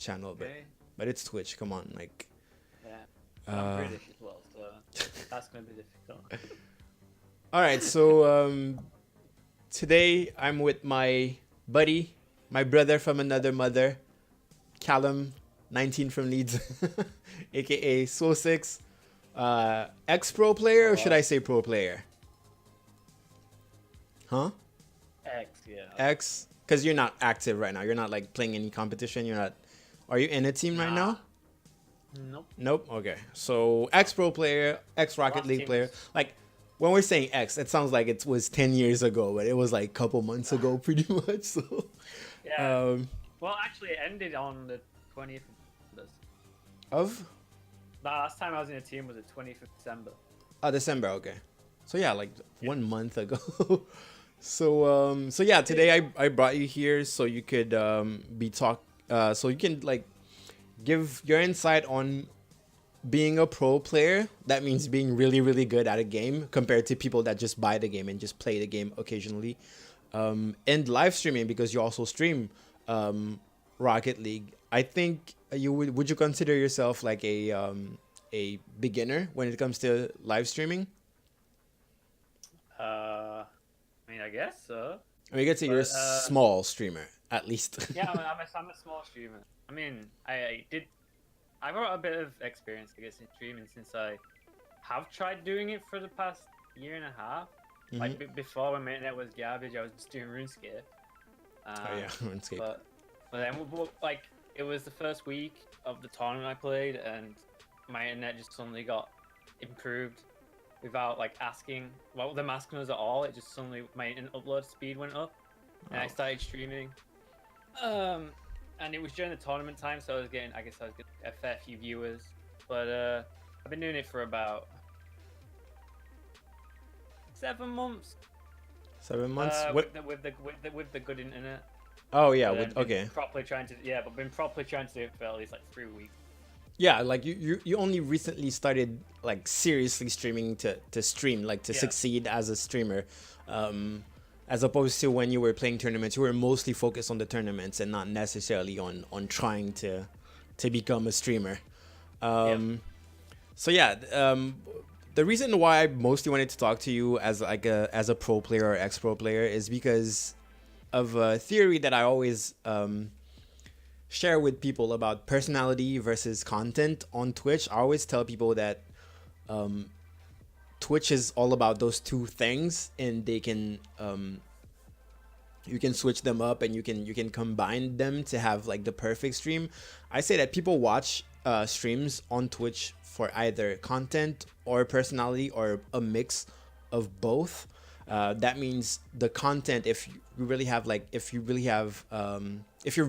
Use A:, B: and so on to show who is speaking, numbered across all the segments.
A: channel,
B: Okay.
A: but it's Twitch. Come on, like.
B: Yeah. I'm
A: Uh,
B: British as well, so that's gonna be difficult.
A: all right, so today I'm with my buddy, my brother from another mother, Callum, 19 from Leeds, aka So6, ex pro player, or should I
B: Alright.
A: say pro player? Huh?
B: X, yeah.
A: Ex? Because you're not active right now. You're not like playing any competition. You're not. Are you in a team right
B: Nah.
A: now?
B: Nope.
A: Nope. Okay. So ex pro player, ex Rocket
B: Last
A: League
B: team
A: player.
B: was
A: Like when we're saying ex, it sounds like it was 10 years ago, but it was like a couple months ago, pretty much. So,
B: yeah.
A: um,
B: Well, actually, it ended on the 20th of December.
A: of
B: The last time I was in a team was the 20th of December.
A: December. Okay. So yeah, like 1 month ago. So yeah, today I brought you here so you could so you can like give your insight on being a pro player. That means being really really good at a game compared to people that just buy the game and just play the game occasionally, and live streaming because you also stream Rocket League. I think you would you consider yourself like a beginner when it comes to live streaming?
B: I mean, I guess so.
A: I mean, you could say you're a
B: But
A: small streamer at least.
B: yeah, I'm a small streamer. I mean, I got a bit of experience, I guess, in streaming since I have tried doing it for the past year and a half. Like before, when my internet was garbage, I was just doing RuneScape.
A: Oh yeah, RuneScape.
B: But then, like, it was the first week of the tournament I played, and my internet just suddenly got improved without like asking. Well, them asking us at all. It just suddenly my internet upload speed went up, and I
A: Oh.
B: started streaming. And it was during the tournament time, so I was getting a fair few viewers. But I've been doing it for about 7 months.
A: 7 months.
B: With
A: What?
B: with the good internet.
A: Oh yeah.
B: But then been
A: Okay.
B: properly trying to but been properly trying to do it for at least like 3 weeks.
A: Yeah, like you only recently started like seriously streaming to stream, like to
B: Yeah.
A: succeed as a streamer, as opposed to when you were playing tournaments. You were mostly focused on the tournaments and not necessarily on trying to become a streamer. So yeah, the reason why I mostly wanted to talk to you as like as a pro player or ex pro player is because of a theory that I always share with people about personality versus content on Twitch. I always tell people that Twitch is all about those two things, and they can you can switch them up and you can combine them to have like the perfect stream. I say that people watch streams on Twitch for either content or personality or a mix of both. That means the content, if you really have like if you're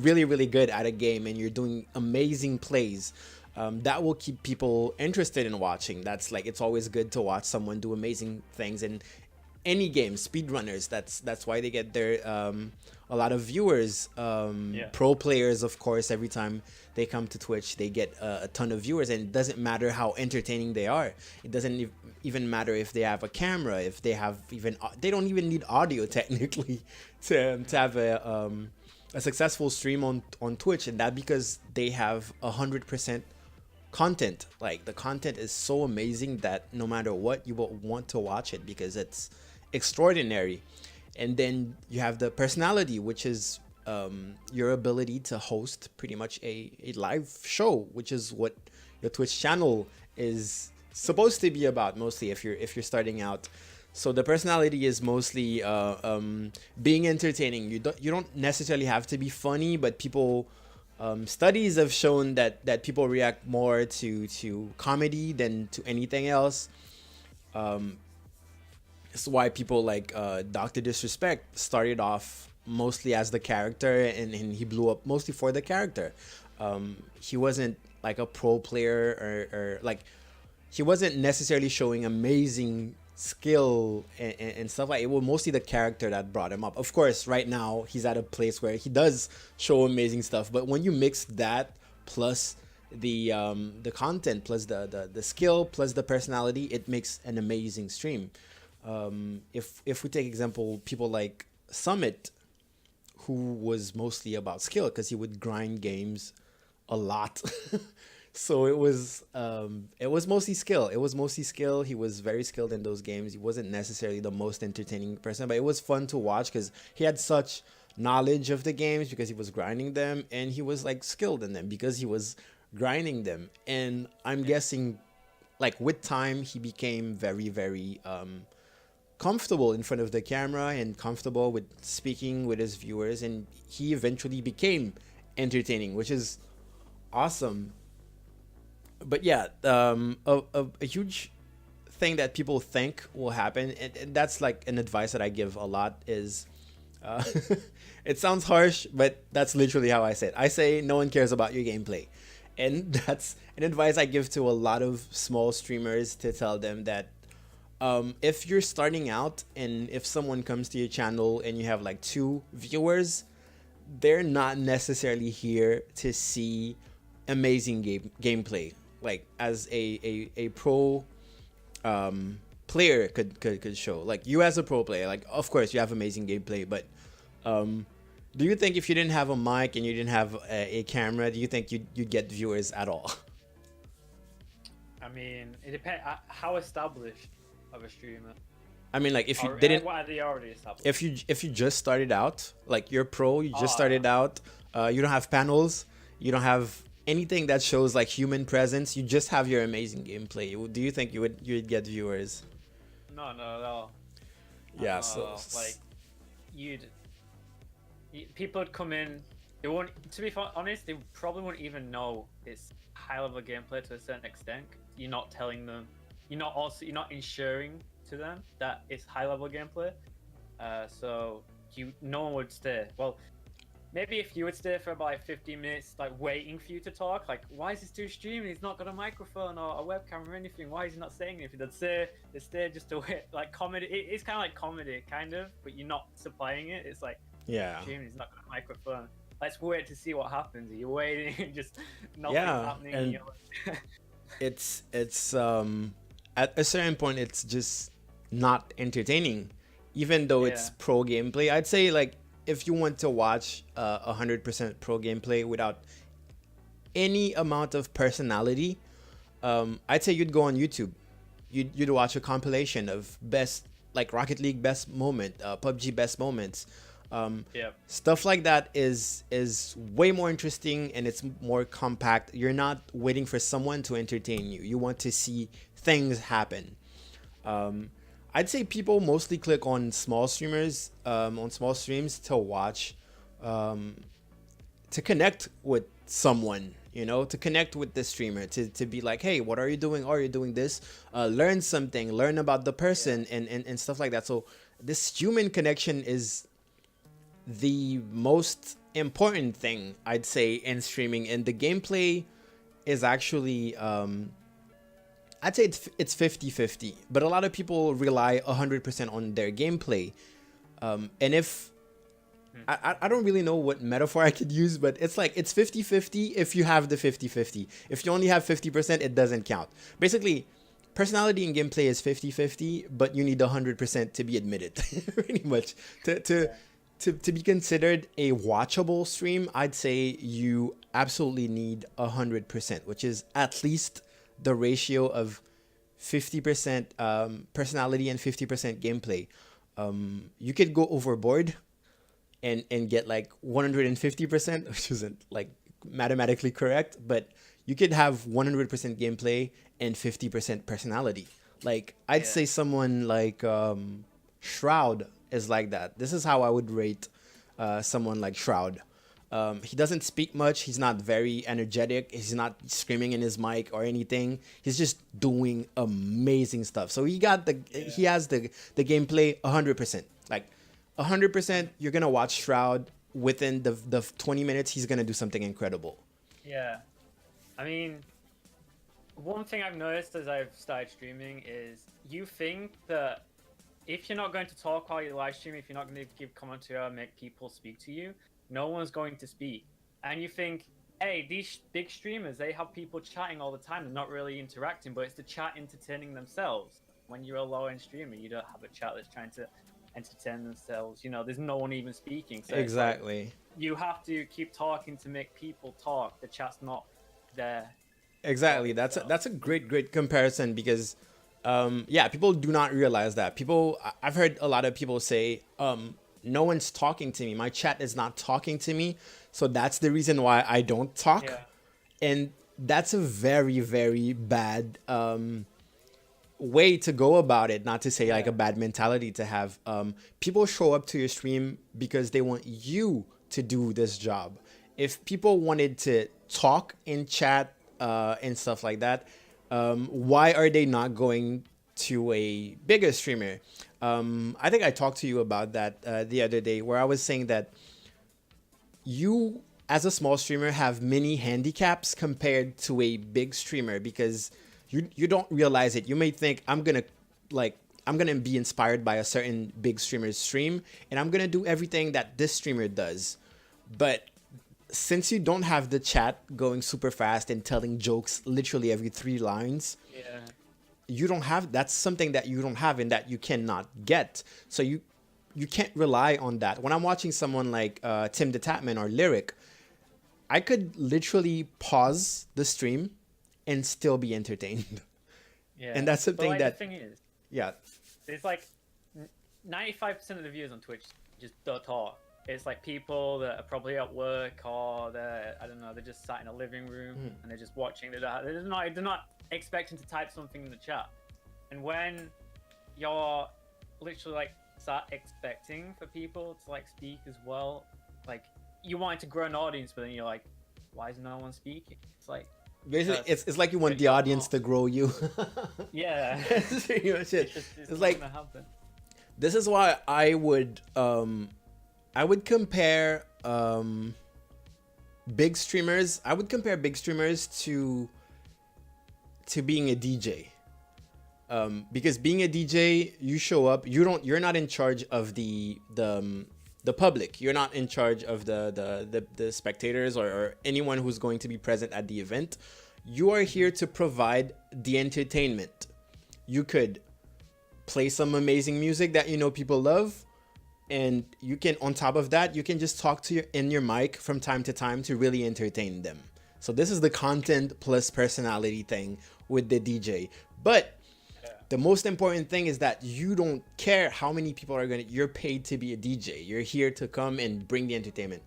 A: really really good at a game and you're doing amazing plays, that will keep people interested in watching. That's like, it's always good to watch someone do amazing things in any game. Speedrunners, that's why they get their a lot of viewers. Pro players, of course, every time they come to Twitch they get a ton of viewers, and it doesn't matter how entertaining they are. It doesn't even matter if they have a camera, if they have even they don't even need audio technically to have a successful stream on Twitch, and that because they have 100% content. Like, the content is so amazing that no matter what, you will want to watch it because it's extraordinary. And then you have the personality, which is your ability to host pretty much a live show, which is what your Twitch channel is supposed to be about, mostly if you're starting out. So the personality is mostly being entertaining. You don't necessarily have to be funny, but people studies have shown that people react more to comedy than to anything else. That's why people like Dr. Disrespect started off mostly as the character, and he blew up mostly for the character. He wasn't like a pro player, or like, he wasn't necessarily showing amazing skill and stuff. Like, it was mostly the character that brought him up. Of course, right now he's at a place where he does show amazing stuff, but when you mix that plus the content plus the skill plus the personality, it makes an amazing stream. If we take example people like Summit, who was mostly about skill because he would grind games a lot. So it was mostly skill. It was mostly skill. He was very skilled in those games. He wasn't necessarily the most entertaining person, but it was fun to watch because he had such knowledge of the games because he was grinding them, and he was like skilled in them because he was grinding them. And I'm guessing like with time he became very comfortable in front of the camera and comfortable with speaking with his viewers, and he eventually became entertaining, which is awesome. But yeah, a huge thing that people think will happen, and that's like an advice that I give a lot is, uh, it sounds harsh, but that's literally how I say it. I say no one cares about your gameplay, and that's an advice I give to a lot of small streamers to tell them that if you're starting out and if someone comes to your channel and you have like 2 viewers, they're not necessarily here to see amazing gameplay. Like as a pro player could show. Like you as a pro player, like of course you have amazing gameplay, but um, do you think if you didn't have a mic and you didn't have a camera, do you think you'd get viewers at all?
B: I mean, it depends how established of a streamer.
A: I mean, like if you
B: Or,
A: didn't,
B: what are they already established?
A: if you just started out, like you're pro, you just
B: Ah,
A: started out, you don't have panels, you don't have anything that shows like human presence, you just have your amazing gameplay. Do you think you'd get viewers?
B: no, not at all.
A: Yeah, so
B: Like you'd people would come in. They won't. To be honest, they probably won't even know it's high level gameplay to a certain extent. You're not telling them. You're not ensuring to them that it's high level gameplay. So no one would stay. Well, maybe if you would stay for about like 15 minutes, like waiting for you to talk, like why is this dude streaming? He's not got a microphone or a webcam or anything. Why is he not saying anything? They stay just to wait. Like comedy, it's kind of like comedy, kind of, but you're not supplying it. It's like
A: yeah,
B: streaming. He's not got a microphone. Let's wait to see what happens. You're waiting, and just nothing's
A: yeah,
B: happening.
A: and
B: You're like,
A: it's at a certain point it's just not entertaining, even though it's
B: yeah,
A: pro gameplay. I'd say like if you want to watch 100% pro gameplay without any amount of personality, I'd say you'd go on YouTube. You'd watch a compilation of best, like Rocket League best moment, PUBG best moments.
B: yeah,
A: Stuff like that is way more interesting and it's more compact. You're not waiting for someone to entertain you. You want to see things happen. Um, I'd say people mostly click on small streamers, on small streams to watch, um, to connect with someone, to connect with the streamer, to be like, hey, what are you doing? Are you doing this? Learn something, learn about the
B: yeah,
A: person, and stuff like that. So this human connection is the most important thing I'd say in streaming, and the gameplay is actually I'd say it's 50-50, but a lot of people rely 100% on their gameplay. And if I don't really know what metaphor I could use, but it's like it's 50-50 if you have the 50-50. If you only have 50%, it doesn't count. Basically, personality and gameplay is 50-50, but you need 100% to be admitted. Pretty much. To be considered a watchable stream, I'd say you absolutely need 100%, which is at least the ratio of 50% personality and 50% gameplay. You could go overboard and get like 150%, which isn't like mathematically correct, but you could have 100% gameplay and 50% personality. Like I'd
B: yeah,
A: say someone like Shroud is like that. This is how I would rate someone like Shroud. He doesn't speak much. He's not very energetic. He's not screaming in his mic or anything. He's just doing amazing stuff. So
B: yeah,
A: he has the gameplay 100%. Like 100%, you're gonna watch Shroud within the 20 minutes. He's gonna do something incredible.
B: yeah. I mean, one thing I've noticed as I've started streaming is you think that if you're not going to talk while you're live streaming, if you're not going to give commentary or make people speak to you, no one's going to speak. And you think, hey, these big streamers, they have people chatting all the time. They're not really interacting, but it's the chat entertaining themselves. When you're a low-end streamer, you don't have a chat that's trying to entertain themselves. You know, there's no one even speaking. So it's like,
A: Exactly.
B: you have to keep talking to make people talk. The chat's not there for
A: Exactly.
B: itself.
A: That's a great comparison because yeah, people do not realize that. I've heard a lot of people say no one's talking to me. My chat is not talking to me. So that's the reason why I don't talk.
B: Yeah.
A: And that's a very bad way to go about it, not to say like
B: Yeah.
A: a bad mentality to have. People show up to your stream because they want you to do this job. If people wanted to talk in chat and stuff like that, why are they not going to a bigger streamer? I think I talked to you about that the other day, where I was saying that you as a small streamer have many handicaps compared to a big streamer because you don't realize it. You may think I'm gonna be inspired by a certain big streamer's stream and I'm gonna do everything that this streamer does. But since you don't have the chat going super fast and telling jokes literally every 3 lines,
B: Yeah.
A: you don't have, that's something that you don't have and that you cannot get. So you can't rely on that. When I'm watching someone like Tim the Tatman or Lyric, I could literally pause the stream and still be entertained.
B: Yeah.
A: And that's something
B: but, like,
A: that
B: the thing is,
A: yeah,
B: there's like 95% of the viewers on Twitch just don't talk. It's like people that are probably at work or they're, I don't know, they're just sat in a living room and they're just watching. They're not expecting to type something in the chat. And when you're literally like start expecting for people to like speak as well, like you wanted to grow an audience, but then you're like, why is no one speaking? It's like
A: basically it's like you want the audience to grow you.
B: yeah.
A: That's pretty much it.
B: It's
A: It's
B: not
A: like
B: gonna happen.
A: this is why I would compare big streamers. I would compare big streamers to being a DJ. Because being a DJ, you show up, you're not in charge of the public. You're not in charge of the spectators or anyone who's going to be present at the event. You are here to provide the entertainment. You could play some amazing music that you know people love, and you can, on top of that, you can just talk to your mic from time to time to really entertain them. So this is the content plus personality thing with the DJ. But the most important thing is that you don't care how many people are you're paid to be a DJ. You're here to come and bring the entertainment.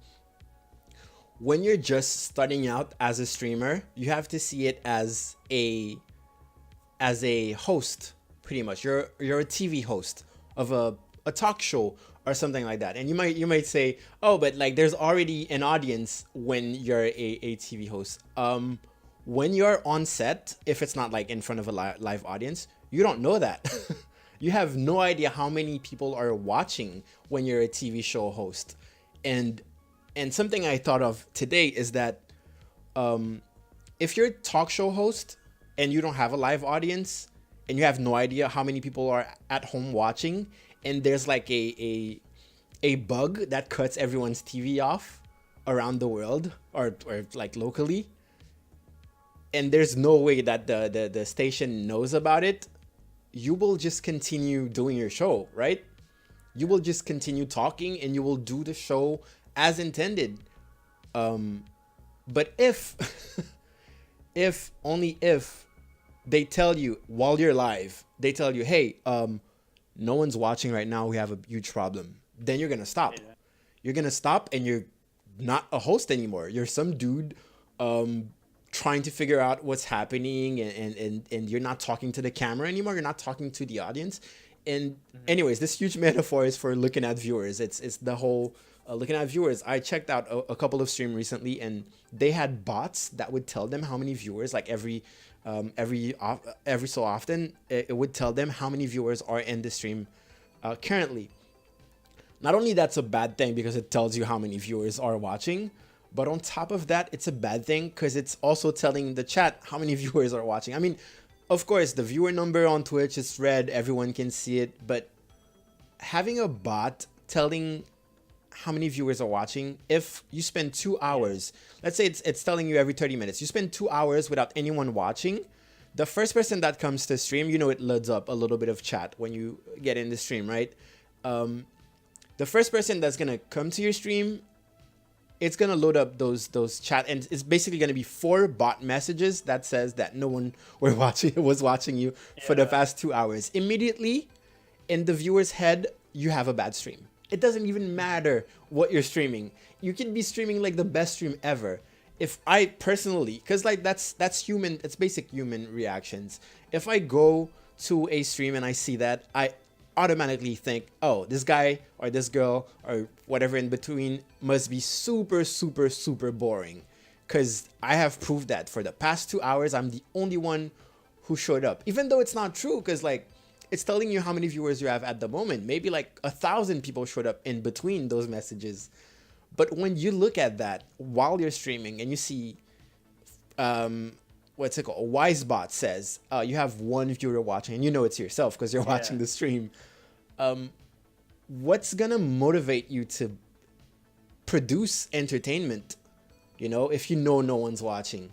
A: When you're just starting out as a streamer, you have to see it as a host, pretty much. You're a TV host of a talk show or something like that. And you might say, oh, but like there's already an audience when you're a TV host. When you're on set, if it's not like in front of a live audience, you don't know that. You have no idea how many people are watching when you're a TV show host. And something I thought of today is that if you're a talk show host and you don't have a live audience and you have no idea how many people are at home watching, and there's like a bug that cuts everyone's TV off around the world or like locally, and there's no way that the station knows about it, you will just continue doing your show, right? You will just continue talking and you will do the show as intended. But if only if they tell you while you're live, they tell you, hey, no one's watching right now, we have a huge problem, then you're gonna stop.
B: Yeah.
A: You're gonna stop and you're not a host anymore. You're some dude trying to figure out what's happening, and you're not talking to the camera anymore. You're not talking to the audience. And anyways, this huge metaphor is for looking at viewers. It's the whole looking at viewers. I checked out a couple of streams recently, and they had bots that would tell them how many viewers, like every so often, it would tell them how many viewers are in the stream currently. Not only that's a bad thing because it tells you how many viewers are watching, but on top of that, it's a bad thing because it's also telling the chat how many viewers are watching. I mean, of course, the viewer number on Twitch is red. Everyone can see it. But having a bot telling how many viewers are watching, if you spend 2 hours, let's say it's telling you every 30 minutes, you spend 2 hours without anyone watching, the first person that comes to stream, you know, it loads up a little bit of chat when you get in the stream, right? The first person that's gonna come to your stream, it's gonna load up those chat, and it's basically gonna be 4 bot messages that says that no one was watching you for the past 2 hours. Immediately, in the viewer's head, you have a bad stream. It doesn't even matter what you're streaming. You can be streaming like the best stream ever. If I personally, because like that's human, it's basic human reactions. If I go to a stream and I see that, I automatically think, oh, this guy or this girl or whatever in between must be super, super, super boring. Because I have proved that for the past 2 hours, I'm the only one who showed up. Even though it's not true, because like, it's telling you how many viewers you have at the moment. Maybe like 1,000 people showed up in between those messages. But when you look at that while you're streaming and you see, what's it called? A Wisebot says you have 1 viewer watching, and you know it's yourself because you're watching the stream. What's gonna motivate you to produce entertainment? You know, if you know no one's watching.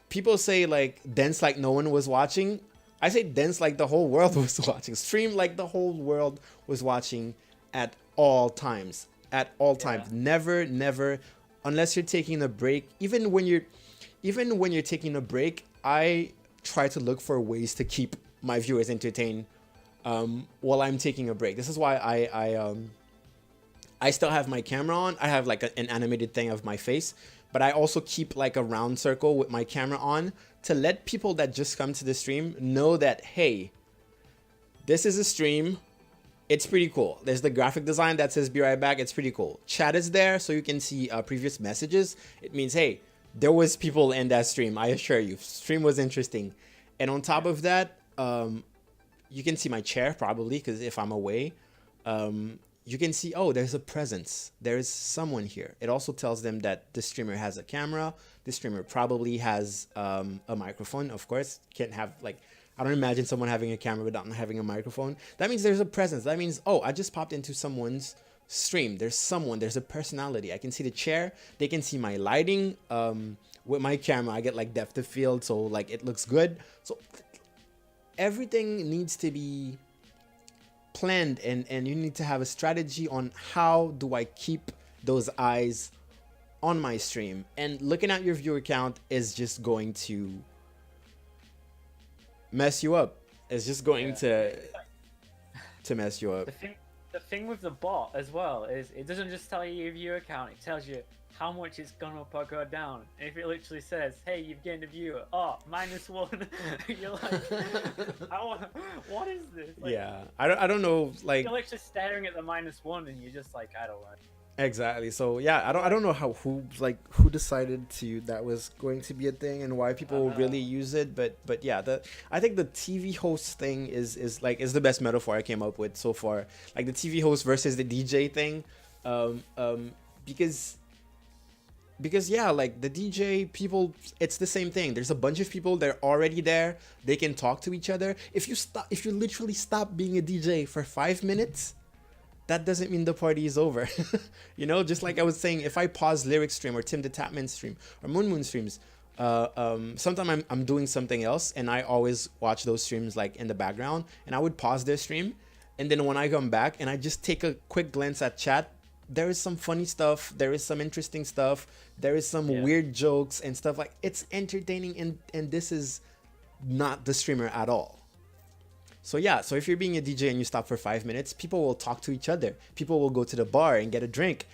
A: People say like dance like no one was watching. I say dance like the whole world was watching. Stream like the whole world was watching at all times. At all times. Never, never, unless you're taking a break. Even when you're taking a break, I try to look for ways to keep my viewers entertained while I'm taking a break. This is why I still have my camera on. I have like an animated thing of my face, but I also keep like a round circle with my camera on to let people that just come to the stream know that, hey, this is a stream. It's pretty cool. There's the graphic design that says be right back. It's pretty cool. Chat is there so you can see previous messages. It means, hey, there was people in that stream. I assure you, stream was interesting. And on top of that, you can see my chair probably, because if I'm away, you can see, oh, there's a presence. There's someone here. It also tells them that the streamer has a camera. The streamer probably has a microphone. Of course, can't have like, I don't imagine someone having a camera without having a microphone. That means there's a presence. That means, oh, I just popped into someone's stream. There's someone, there's a personality. I can see the chair. They can see my lighting. With my camera, I get like depth of field, so like it looks good. So everything needs to be planned, and you need to have a strategy on how do I keep those eyes on my stream. And looking at your viewer count is just going to mess you up. It's just going to mess you up.
B: The thing with the bot as well is it doesn't just tell you your viewer count, it tells you how much it's gone up or go down. And if it literally says, hey, you've gained a viewer, -1, you're like, what is this? Like,
A: yeah, I don't know, like,
B: you're like just staring at the -1 and you're just like, I don't know.
A: Exactly. So yeah, I don't know who decided that was going to be a thing and why people really use it, but yeah, I think the TV host thing is the best metaphor I came up with so far. Like the TV host versus the DJ thing, because yeah, like the DJ people, it's the same thing. There's a bunch of people, they're already there, they can talk to each other. If you literally stop being a DJ for 5 minutes, that doesn't mean the party is over. You know, just like I was saying, if I pause Lyric stream or Tim the Tapman stream or Moon streams, sometimes I'm doing something else and I always watch those streams like in the background, and I would pause their stream, and then when I come back and I just take a quick glance at chat, there is some funny stuff, there is some interesting stuff, there is some weird jokes and stuff. Like, it's entertaining, and this is not the streamer at all. So yeah, so if you're being a DJ and you stop for 5 minutes, people will talk to each other. People will go to the bar and get a drink.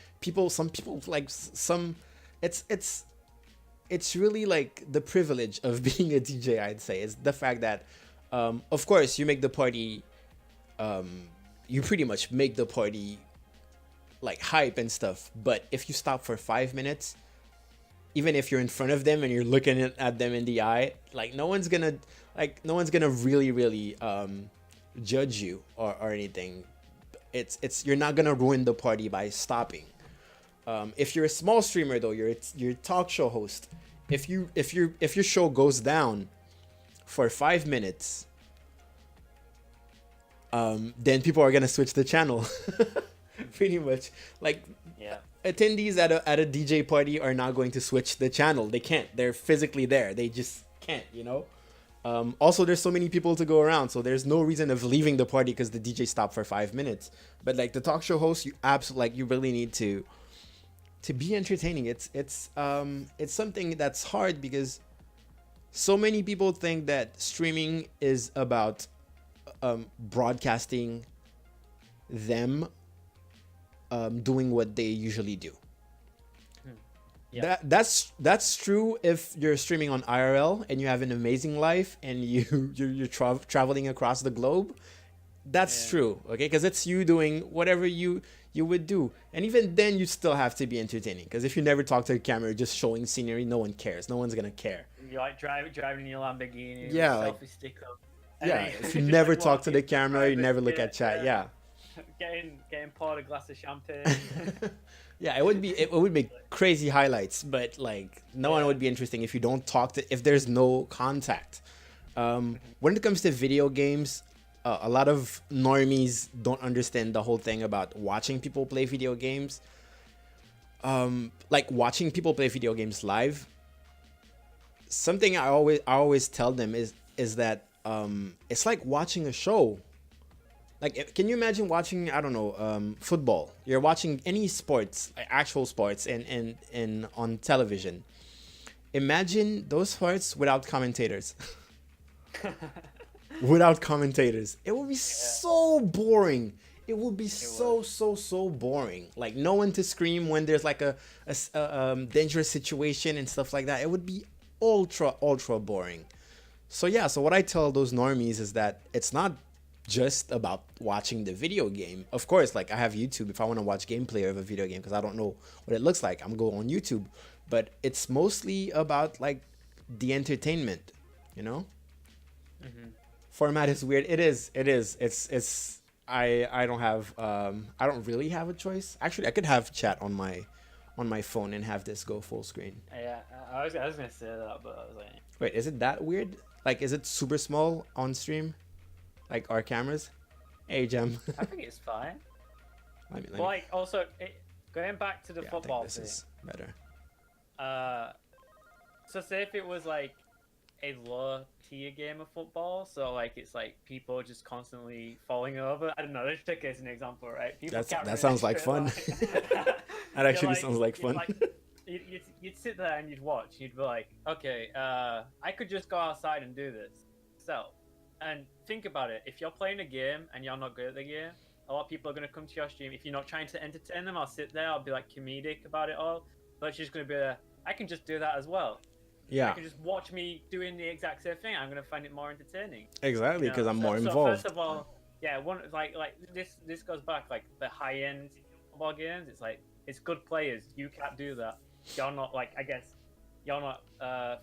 A: It's really like the privilege of being a DJ, I'd say, is the fact that, of course, you make the party, you pretty much make the party like hype and stuff. But if you stop for 5 minutes, even if you're in front of them and you're looking at them in the eye, like no one's gonna really judge you or anything. It's you're not gonna ruin the party by stopping. If you're a small streamer though, you're a talk show host. If your show goes down for 5 minutes, then people are gonna switch the channel. Pretty much, like, attendees at a DJ party are not going to switch the channel. They can't. They're physically there. They just can't, you know. Also, there's so many people to go around, so there's no reason of leaving the party because the DJ stopped for 5 minutes. But like the talk show host, you absolutely like you really need to be entertaining. It's something that's hard because so many people think that streaming is about broadcasting them doing what they usually do.
B: Yeah.
A: That's true if you're streaming on IRL and you have an amazing life and you're traveling across the globe. That's true, okay? Because it's you doing whatever you would do, and even then you still have to be entertaining. Because if you never talk to the camera, just showing scenery, no one cares. No one's gonna care.
B: You're like driving your Lamborghini.
A: Yeah.
B: With a selfie stick up.
A: Yeah, if you never talk to the camera, you never look at chat. Yeah.
B: Getting poured a glass of champagne.
A: Yeah, it would make crazy highlights, but like no one would be interesting if you don't talk to if there's no contact. When it comes to video games, a lot of normies don't understand the whole thing about watching people play video games. Like watching people play video games live. Something I always tell them is that it's like watching a show. Like, can you imagine watching, I don't know, football? You're watching any sports, like actual sports, and on television. Imagine those sports without commentators. Without commentators, it would be so boring. It would be so boring. Like no one to scream when there's like a dangerous situation and stuff like that. It would be ultra boring. So yeah, so what I tell those normies is that it's not just about watching the video game. Of course, like I have YouTube if I want to watch gameplay of a video game because I don't know what it looks like. I'm going on YouTube, but it's mostly about like the entertainment, you know. Format is weird. It is. It's. I don't have. I don't really have a choice. Actually, I could have chat on my phone and have this go full screen.
B: Yeah, I was gonna say that, but I was like,
A: wait, is it that weird? Like, is it super small on stream? Like our cameras? Hey, Jem.
B: I think it's fine.
A: Let me,
B: like, also, going back to the
A: yeah,
B: football
A: I think this
B: thing.
A: is better.
B: So say if it was like a low tier game of football, so like it's like people just constantly falling over. I don't know. Let's take it as an example, right? People
A: that sounds like fun. That actually sounds like fun.
B: You'd sit there and you'd watch. You'd be like, okay, I could just go outside and do this. So. And think about it. If you're playing a game and you're not good at the game, a lot of people are going to come to your stream. If you're not trying to entertain them, I'll sit there. I'll be like comedic about it all. But it's just going to be I can just do that as well.
A: Yeah.
B: You can just watch me doing the exact same thing. I'm going to find it more entertaining.
A: Exactly, because I'm more involved.
B: So first of all, yeah, like this goes back like the high end football games. It's like it's good players. You can't do that. You're not like I guess you're not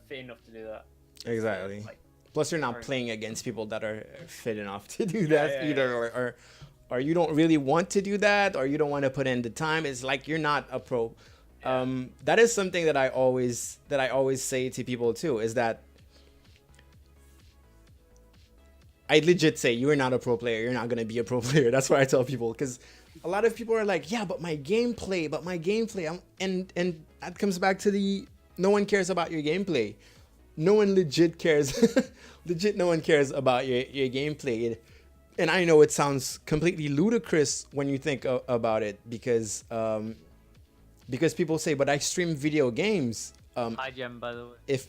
B: fit enough to do that.
A: Exactly.
B: Like,
A: plus, you're not playing against people that are fit enough to do that either, or you don't really want to do that, or you don't want to put in the time. It's like you're not a pro. That is something that I always say to people too. Is that I legit say you're not a pro player. You're not gonna be a pro player. That's what I tell people because a lot of people are like, yeah, but my gameplay. And that comes back to no one cares about your gameplay. No one legit cares. No one cares about your gameplay. And I know it sounds completely ludicrous when you think about it because people say, but I stream video games.
B: Hi, Jem, by the way.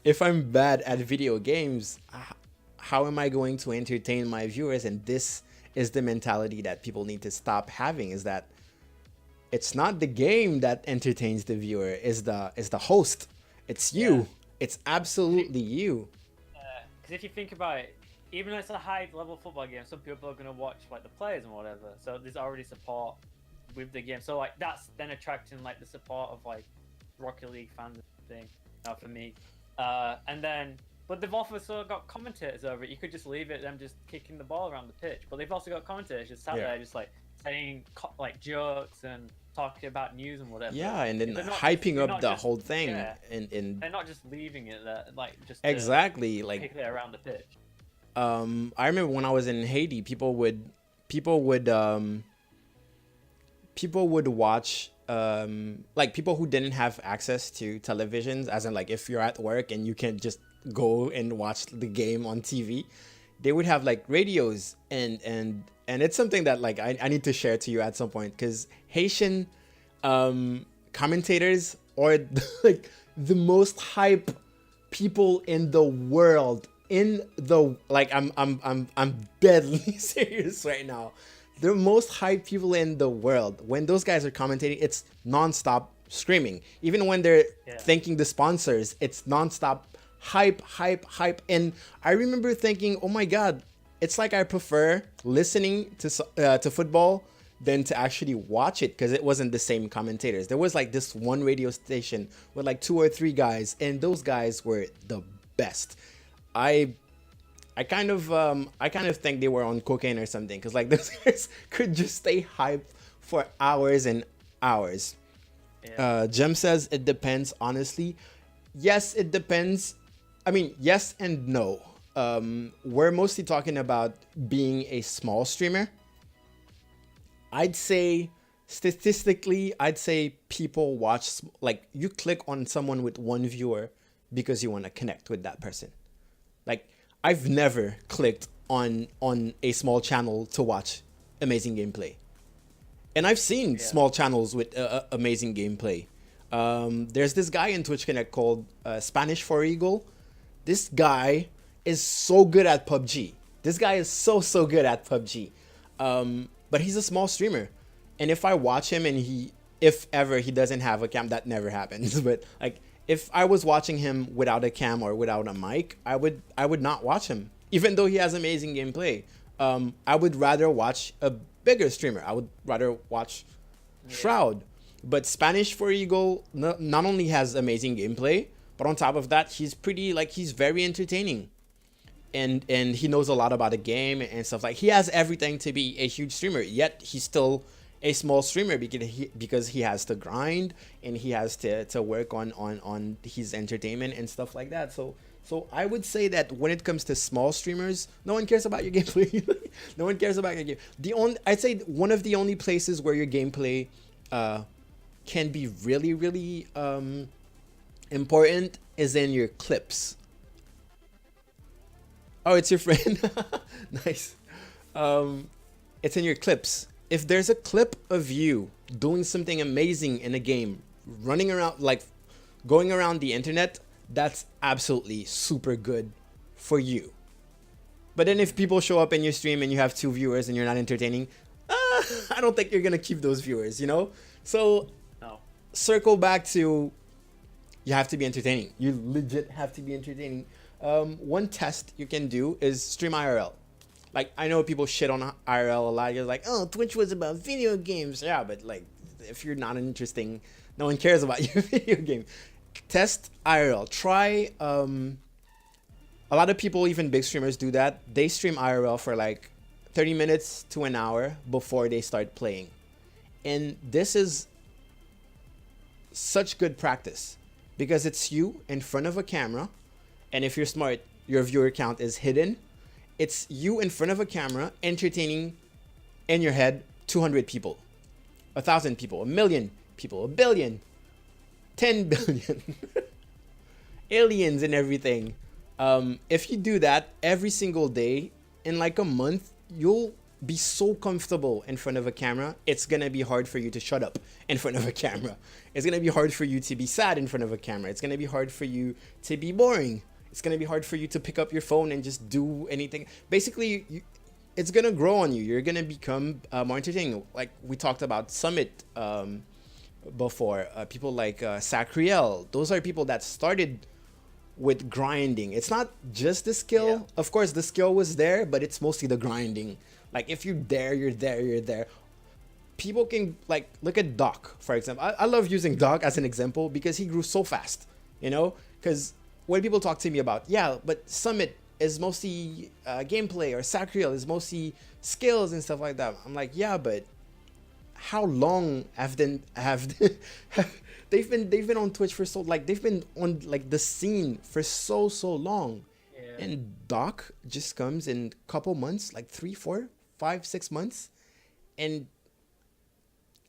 A: If I'm bad at video games, how am I going to entertain my viewers? And this is the mentality that people need to stop having, is that it's not the game that entertains the viewer, is the host. It's you. Yeah. It's absolutely you.
B: Because if you think about it, even though it's a high-level football game, some people are going to watch like the players and whatever. So there's already support with the game. So like that's then attracting like the support of like Rocket League fans and thing for me. And then, but they've also got commentators over it. You could just leave it them just kicking the ball around the pitch. But they've also got commentators just sat there just like saying like jokes and talking about news and whatever.
A: Yeah, and then hyping up the whole thing.
B: Yeah,
A: and
B: they're not just leaving it there, like just
A: exactly like
B: kick it around the pitch.
A: I remember when I was in Haiti, people would watch like people who didn't have access to televisions, as in like if you're at work and you can't just go and watch the game on TV, they would have like radios, and it's something that like I need to share to you at some point, because Haitian commentators are like the most hype people in the world. In the like, I'm deadly serious right now. The most hype people in the world. When those guys are commentating, it's nonstop screaming. Even when they're thanking the sponsors, it's nonstop hype, hype, hype. And I remember thinking, oh my god, it's like I prefer listening to football than to actually watch it, because it wasn't the same commentators. There was like this one radio station with like 2 or 3 guys, and those guys were the best. I kind of think they were on cocaine or something, because like those guys could just stay hyped for hours and hours. Jem says it depends, honestly. Yes, it depends. I mean, yes and no. We're mostly talking about being a small streamer. I'd say statistically, I'd say people watch, like, you click on someone with 1 viewer because you want to connect with that person. Like, I've never clicked on a small channel to watch amazing gameplay. And I've seen small channels with amazing gameplay. There's this guy in Twitch Connect called Spanish for Eagle. This guy is so good at PUBG. This guy is so good at PUBG. But he's a small streamer. And if I watch him and if ever he doesn't have a cam, that never happens. But like, if I was watching him without a cam or without a mic, I would not watch him, even though he has amazing gameplay. I would rather watch a bigger streamer. I would rather watch Shroud. But Spanish for Eagle not only has amazing gameplay, but on top of that, he's very entertaining. And he knows a lot about the game and stuff. Like, he has everything to be a huge streamer, yet he's still a small streamer because he has to grind and he has to work on his entertainment and stuff like that. So I would say that when it comes to small streamers, no one cares about your gameplay. No one cares about your game. I'd say one of the only places where your gameplay can be really, really important is in your clips. Oh, it's your friend. Nice. It's in your clips. If there's a clip of you doing something amazing in a game, running around, like going around the internet, that's absolutely super good for you. But then if people show up in your stream and you have 2 viewers and you're not entertaining, I don't think you're going to keep those viewers, you know? So circle back to, you have to be entertaining. You legit have to be entertaining. One test you can do is stream IRL. Like, I know people shit on IRL a lot. You're like, oh, Twitch was about video games. Yeah, but like, if you're not interesting, no one cares about your video game. Test IRL. Try, a lot of people, even big streamers, do that. They stream IRL for like 30 minutes to an hour before they start playing. And this is such good practice because it's you in front of a camera. And if you're smart, your viewer count is hidden. It's you in front of a camera entertaining in your head 200 people, 1,000 people, 1,000,000 people, 1,000,000,000, 10 billion, aliens and everything. If you do that every single day, in like a month, you'll be so comfortable in front of a camera. It's going to be hard for you to shut up in front of a camera. It's going to be hard for you to be sad in front of a camera. It's going to be hard for you to be boring. It's going to be hard for you to pick up your phone and just do anything. Basically, it's going to grow on you. You're going to become more entertaining. Like we talked about Summit before. People like Sacriel. Those are people that started with grinding. It's not just the skill. Yeah. Of course, the skill was there, but it's mostly the grinding. Like, if you're there, you're there, you're there. People can, like, look at Doc, for example. I love using Doc as an example because he grew so fast, you know? Because when people talk to me about, yeah, but Summit is mostly gameplay, or Sacriel is mostly skills and stuff like that. I'm like, yeah, but how long have they've been on Twitch for so, like, they've been on, like, the scene for so long. Yeah. And Doc just comes in a couple months, like 3, 4, 5, 6 months, and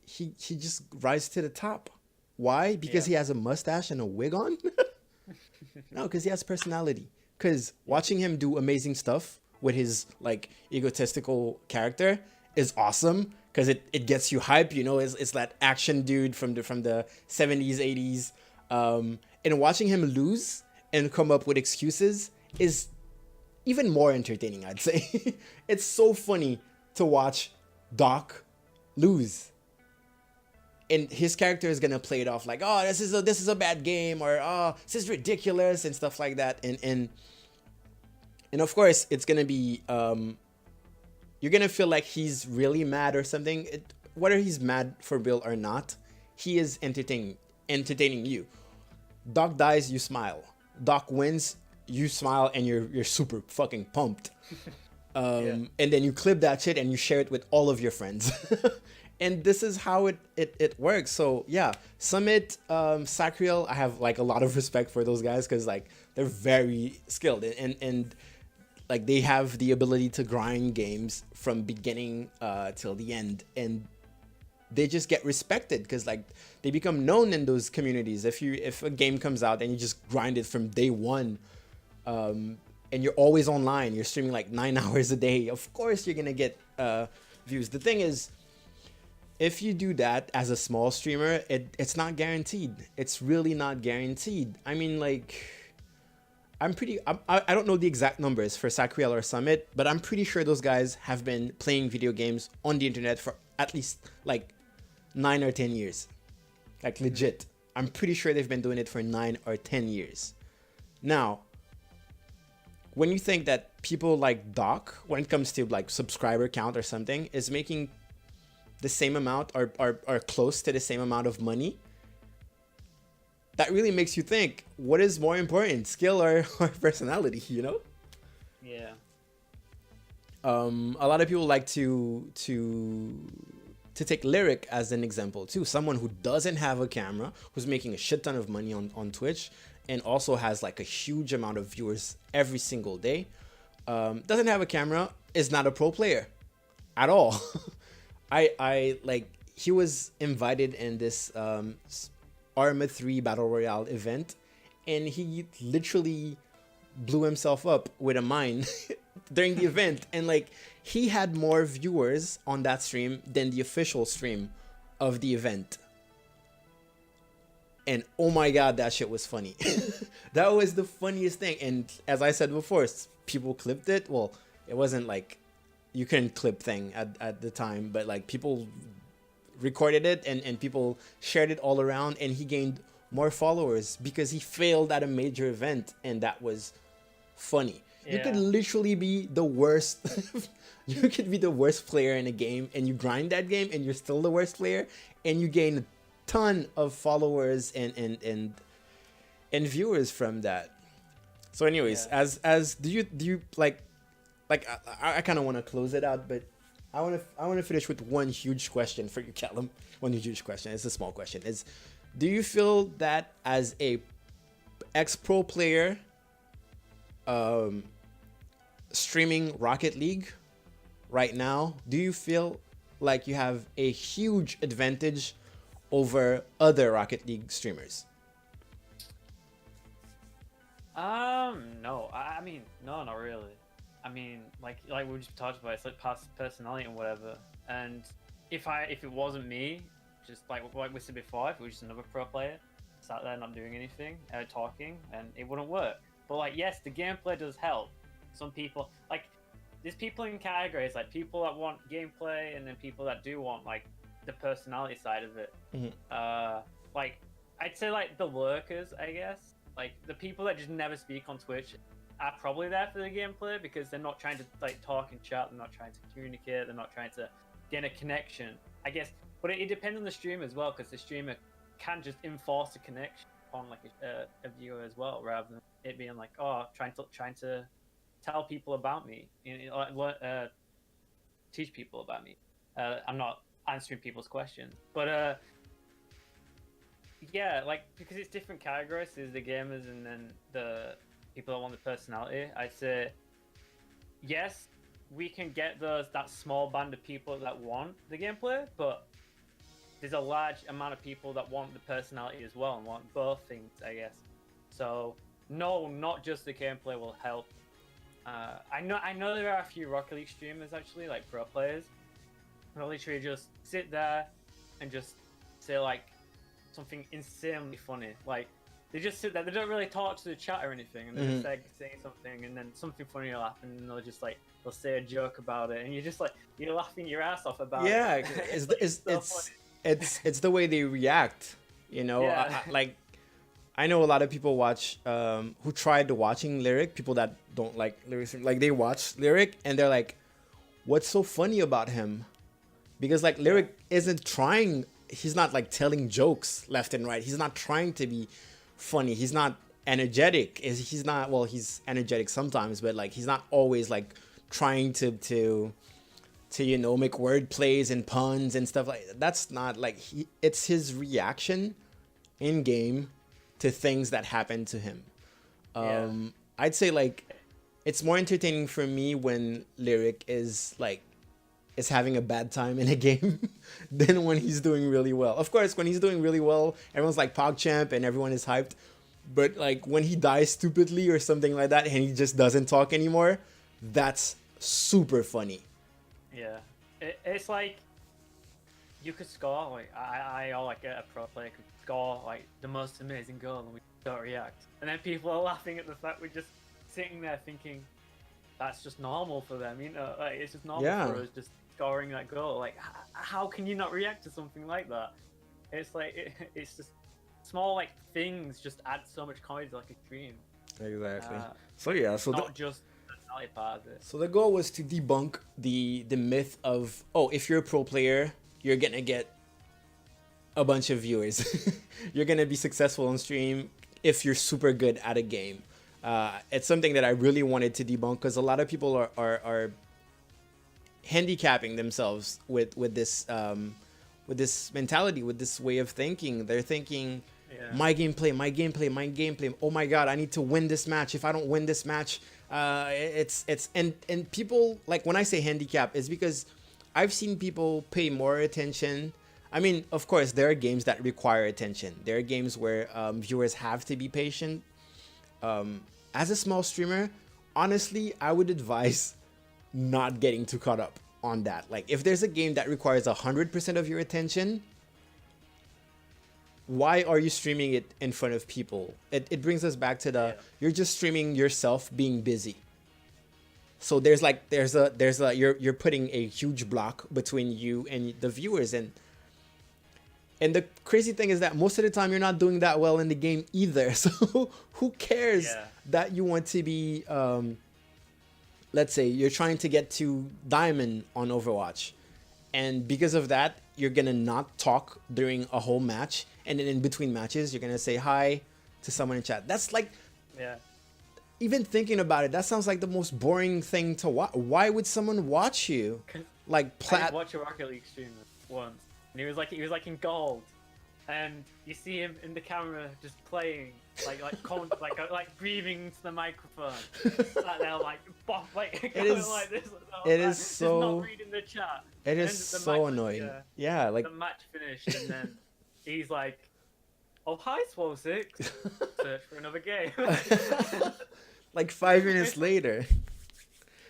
A: he just rises to the top. Why? Because he has a mustache and a wig on. No, because he has personality. Because watching him do amazing stuff with his like egotistical character is awesome. Because it gets you hype. You know, it's that action dude from the 70s, 80s. And watching him lose and come up with excuses is even more entertaining, I'd say. It's so funny to watch Doc lose. And his character is gonna play it off like, oh, this is a bad game, or oh, this is ridiculous and stuff like that. And of course it's gonna be you're gonna feel like he's really mad or something. Whether he's mad for Bill or not, he is entertaining you. Doc dies, you smile. Doc wins, you smile, and you're super fucking pumped. And then you clip that shit and you share it with all of your friends. And this is how it works. So yeah, Summit, Sacriel, I have like a lot of respect for those guys because like they're very skilled and like they have the ability to grind games from beginning till the end, and they just get respected because like they become known in those communities. If a game comes out and you just grind it from day one, and you're always online, you're streaming like 9 hours a day, of course you're gonna get views. The thing is, if you do that as a small streamer, it's not guaranteed. It's really not guaranteed. I mean, like, I don't know the exact numbers for Sacriel or Summit, but I'm pretty sure those guys have been playing video games on the internet for at least like 9 or 10 years. Like legit. I'm pretty sure they've been doing it for 9 or 10 years. Now, when you think that people like Doc, when it comes to like subscriber count or something, is making the same amount or close to the same amount of money, that really makes you think, what is more important, skill or personality, you know?
B: Yeah.
A: A lot of people like to take Lyric as an example too. Someone who doesn't have a camera, who's making a shit ton of money on Twitch, and also has like a huge amount of viewers every single day. Doesn't have a camera, is not a pro player at all. I like, he was invited in this Arma 3 Battle Royale event, and he literally blew himself up with a mine during the event, and like he had more viewers on that stream than the official stream of the event. And oh my god, that shit was funny. That was the funniest thing. And as I said before, people clipped it. Well, it wasn't like you couldn't clip thing at the time, but like people recorded it and people shared it all around, and he gained more followers because he failed at a major event, and that was funny. Yeah. You could literally be the worst. You could be the worst player in a game, and you grind that game, and you're still the worst player, and you gain a ton of followers and viewers from that. So, anyways, yeah. as do you like I kind of want to close it out, but I want to finish with one huge question for you, Callum. One huge question. It's a small question. Is, do you feel that as a ex-pro player, streaming Rocket League right now, do you feel like you have a huge advantage over other Rocket League streamers?
B: No. I mean, no, not really. I mean, like we just talked about, it's like past personality and whatever. And if it wasn't me, just like we said before, if it was just another pro player sat there not doing anything, talking, and it wouldn't work. But like, yes, the gameplay does help. Some people, like, there's people in categories, like people that want gameplay, and then people that do want like the personality side of it. Mm-hmm. Like, I'd say like the lurkers, I guess, like the people that just never speak on Twitch are probably there for the gameplay because they're not trying to like talk and chat, they're not trying to communicate, they're not trying to get a connection, I guess. But it depends on the streamer as well, because the streamer can just enforce a connection on like a viewer as well, rather than it being like, oh, trying to tell people about me, teach people about me. I'm not answering people's questions, but yeah, like, because it's different categories. There's the gamers and then the people that want the personality. I'd say yes, we can get that small band of people that want the gameplay, but there's a large amount of people that want the personality as well and want both things, I guess. So no, not just the gameplay will help. I know there are a few Rocket League streamers actually, like pro players, who literally just sit there and just say like something insanely funny. Like they just sit there, they don't really talk to the chat or anything, and they're just like saying something, and then something funny will happen, and they'll say a joke about it, and you're just like you're laughing your ass off about it.
A: It's the way they react, you know.
B: Yeah.
A: I know a lot of people watch who tried watching Lyric, people that don't like Lyric, like they watch Lyric and they're like, what's so funny about him? Because like Lyric isn't trying, he's not like telling jokes left and right, he's not trying to be funny, he's not energetic, he's not, well, he's energetic sometimes, but like he's not always like trying to you know, make word plays and puns and stuff like that. That's not like it's his reaction in game to things that happen to him. I'd say like it's more entertaining for me when Lyric is having a bad time in a game than when he's doing really well. Of course, when he's doing really well, everyone's like PogChamp and everyone is hyped. But like when he dies stupidly or something like that and he just doesn't talk anymore, that's super funny.
B: Yeah, it's like you could score like I or like a pro player could score like the most amazing goal and we don't react, and then people are laughing at the fact we're just sitting there thinking that's just normal for them, you know, like it's just normal for us just scoring that goal. Like how can you not react to something like that? It's like it's just small like things just add so much comedy to like a stream.
A: Exactly. So
B: not just part of it.
A: So the goal was to debunk the myth of, oh, if you're a pro player, you're gonna get a bunch of viewers. You're gonna be successful on stream if you're super good at a game. It's something that I really wanted to debunk because a lot of people are handicapping themselves with this mentality, with this way of thinking. They're thinking, my gameplay. Oh my god, I need to win this match. If I don't win this match, and people, like when I say handicap, is because I've seen people pay more attention. I mean, of course, there are games that require attention. There are games where viewers have to be patient. As a small streamer, honestly, I would advise not getting too caught up on that. Like, if there's a game that requires 100% of your attention, why are you streaming it in front of people? It brings us back to you're just streaming yourself being busy. So there's you're putting a huge block between you and the viewers, and the crazy thing is that most of the time you're not doing that well in the game either. So who cares that you want to be let's say you're trying to get to Diamond on Overwatch, and because of that you're gonna not talk during a whole match, and then in between matches you're gonna say hi to someone in chat. That's like, even thinking about it, that sounds like the most boring thing to watch. Why would someone watch you? Like
B: I did watch a Rocket League stream once, and he was like in gold, and you see him in the camera just playing, like breathing into the microphone, like they're like, boff, like
A: it is
B: like this.
A: It is so
B: not reading the chat.
A: It is so annoying. Like
B: the match finished, and then he's like, "Oh hi, Swole 6, search for another game."
A: Like 5 minutes later.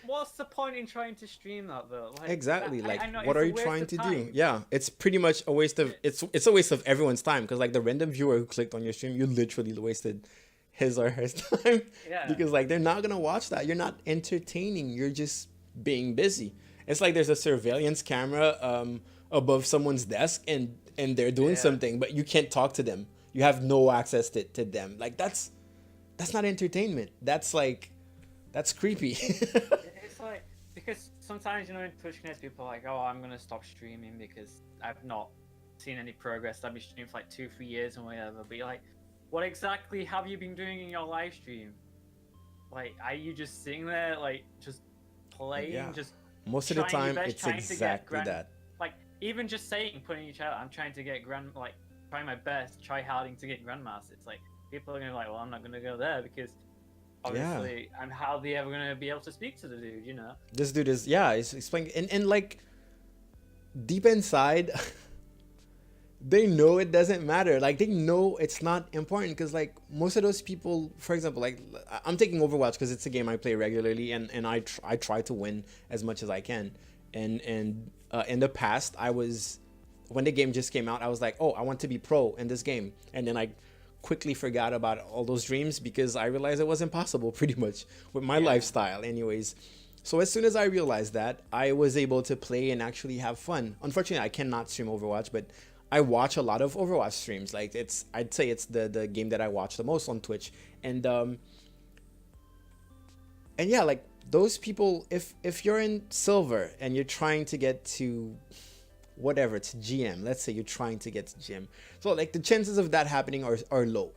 B: What's the point in trying to stream that though? Like,
A: exactly.
B: I know,
A: what are you trying to do? Yeah, it's pretty much a waste of it's a waste of everyone's time, because like the random viewer who clicked on your stream, you literally wasted his or her time. Because like they're not gonna watch that. You're not entertaining. You're just being busy. It's like there's a surveillance camera above someone's desk, and they're doing something, but you can't talk to them. You have no access to them. Like that's not entertainment. That's creepy.
B: It's like, because sometimes, you know, in Twitch connects, people are like, oh, I'm gonna stop streaming because I've not seen any progress. I've been streaming for like 2-3 years and whatever. But you're like, what exactly have you been doing in your live stream? Like, are you just sitting there like just playing? Just
A: most of the time it's exactly that.
B: Like, even just saying, putting each out, I'm trying to get trying my best, try harding to get Grandmaster. It's like, people are gonna be like, well, I'm not gonna go there because obviously I'm hardly ever gonna be able to speak to the dude, you know.
A: This dude is he's explaining, and like deep inside they know it doesn't matter. Like they know it's not important because like most of those people, for example, like I'm taking Overwatch because it's a game I play regularly, and I try to win as much as I can. And in the past, I was when the game just came out, I was like, oh, I want to be pro in this game, and then I quickly forgot about all those dreams because I realized it was impossible pretty much with my lifestyle, anyways. So as soon as I realized that, I was able to play and actually have fun. Unfortunately, I cannot stream Overwatch, but I watch a lot of Overwatch streams. Like I'd say it's the game that I watch the most on Twitch. And yeah, like those people, if you're in silver and you're trying to get to whatever, to GM, let's say you're trying to get to GM, so like the chances of that happening are low.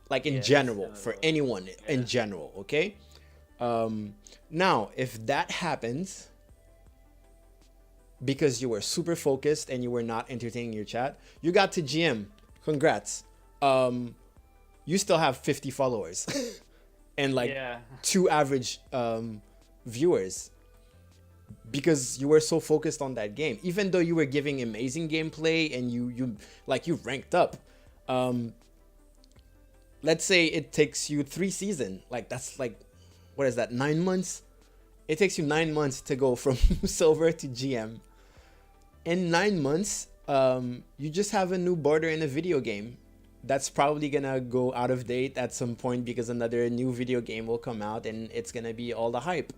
A: Like in general, for anyone in general, okay? Now, if that happens because you were super focused and you were not entertaining your chat, you got to GM. Congrats. You still have 50 followers and like 2 average viewers because you were so focused on that game. Even though you were giving amazing gameplay and you ranked up. Let's say it takes you 3 seasons. Like that's like, what is that, 9 months? It takes you 9 months to go from silver to GM. In 9 months, you just have a new border in a video game that's probably gonna go out of date at some point because another new video game will come out and it's gonna be all the hype.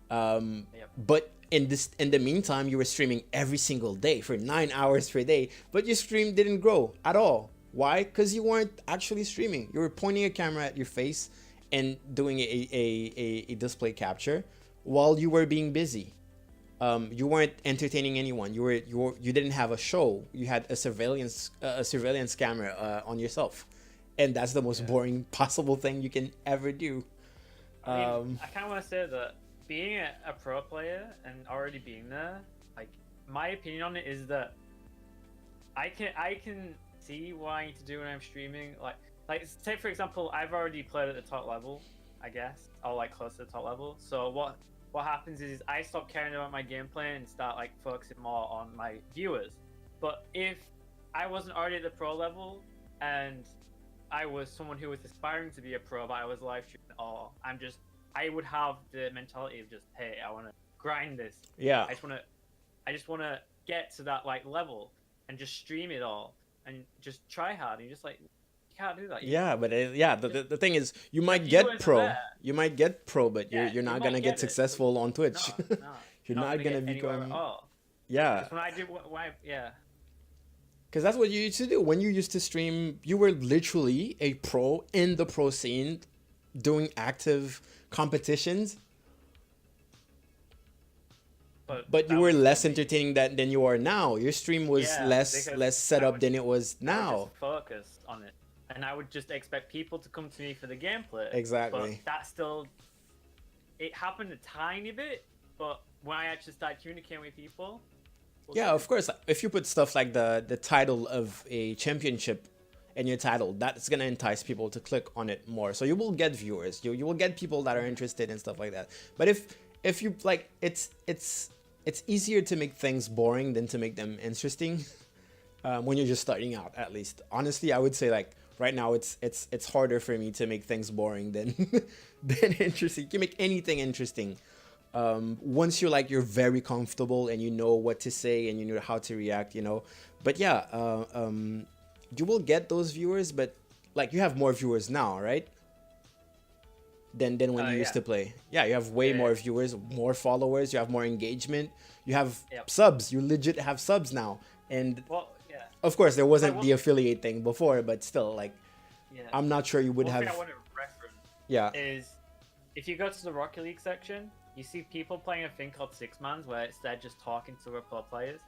A: But in the meantime, you were streaming every single day for 9 hours per day, but your stream didn't grow at all. Why? Because you weren't actually streaming. You were pointing a camera at your face and doing a display capture while you were being busy. You weren't entertaining anyone. You didn't have a show. You had a surveillance camera on yourself, and that's the most boring possible thing you can ever do.
B: I kind of want to say that being a pro player and already being there, like my opinion on it is that I can see what I need to do when I'm streaming. Like say for example, I've already played at the top level, I guess, or like close to the top level. So what happens is I stop caring about my gameplay and start like focusing more on my viewers. But if I wasn't already at the pro level and I was someone who was aspiring to be a pro, but I was live streaming, or I would have the mentality of just, hey, I want to grind this.
A: Yeah.
B: I just want to get to that like level and just stream it all and just try hard. And you're just like, you can't do that.
A: But the thing is, you might get pro. You might get pro, but you're not gonna get successful on Twitch.
B: No,
A: you're not gonna become. Yeah.
B: That's when I did.
A: Because that's what you used to do when you used to stream. You were literally a pro in the pro scene, doing active competitions. But you were less entertaining than you are now. Your stream was less set up than it was now.
B: I was just focused on it, and I would just expect people to come to me for the gameplay.
A: Exactly.
B: But it happened a tiny bit, but when I actually started communicating with people.
A: Yeah, of course. If you put stuff like the title of a championship in your title, that's gonna entice people to click on it more. So you will get viewers. You will get people that are interested in stuff like that. But if you like, it's easier to make things boring than to make them interesting when you're just starting out. At least, honestly, I would say like right now it's harder for me to make things boring than than interesting. You can make anything interesting once you're very comfortable and you know what to say and you know how to react. But yeah, you will get those viewers, but like you have more viewers now, right? Than when you used to play. Yeah, you have way more viewers, more followers, you have more engagement, you have subs. You legit have subs now. And of course there wasn't the affiliate thing before, but still, like, I'm not sure you would have.
B: Thing I want to reference is if you go to the Rocket League section, you see people playing a thing called Six Mans where they're just talking to the pro players.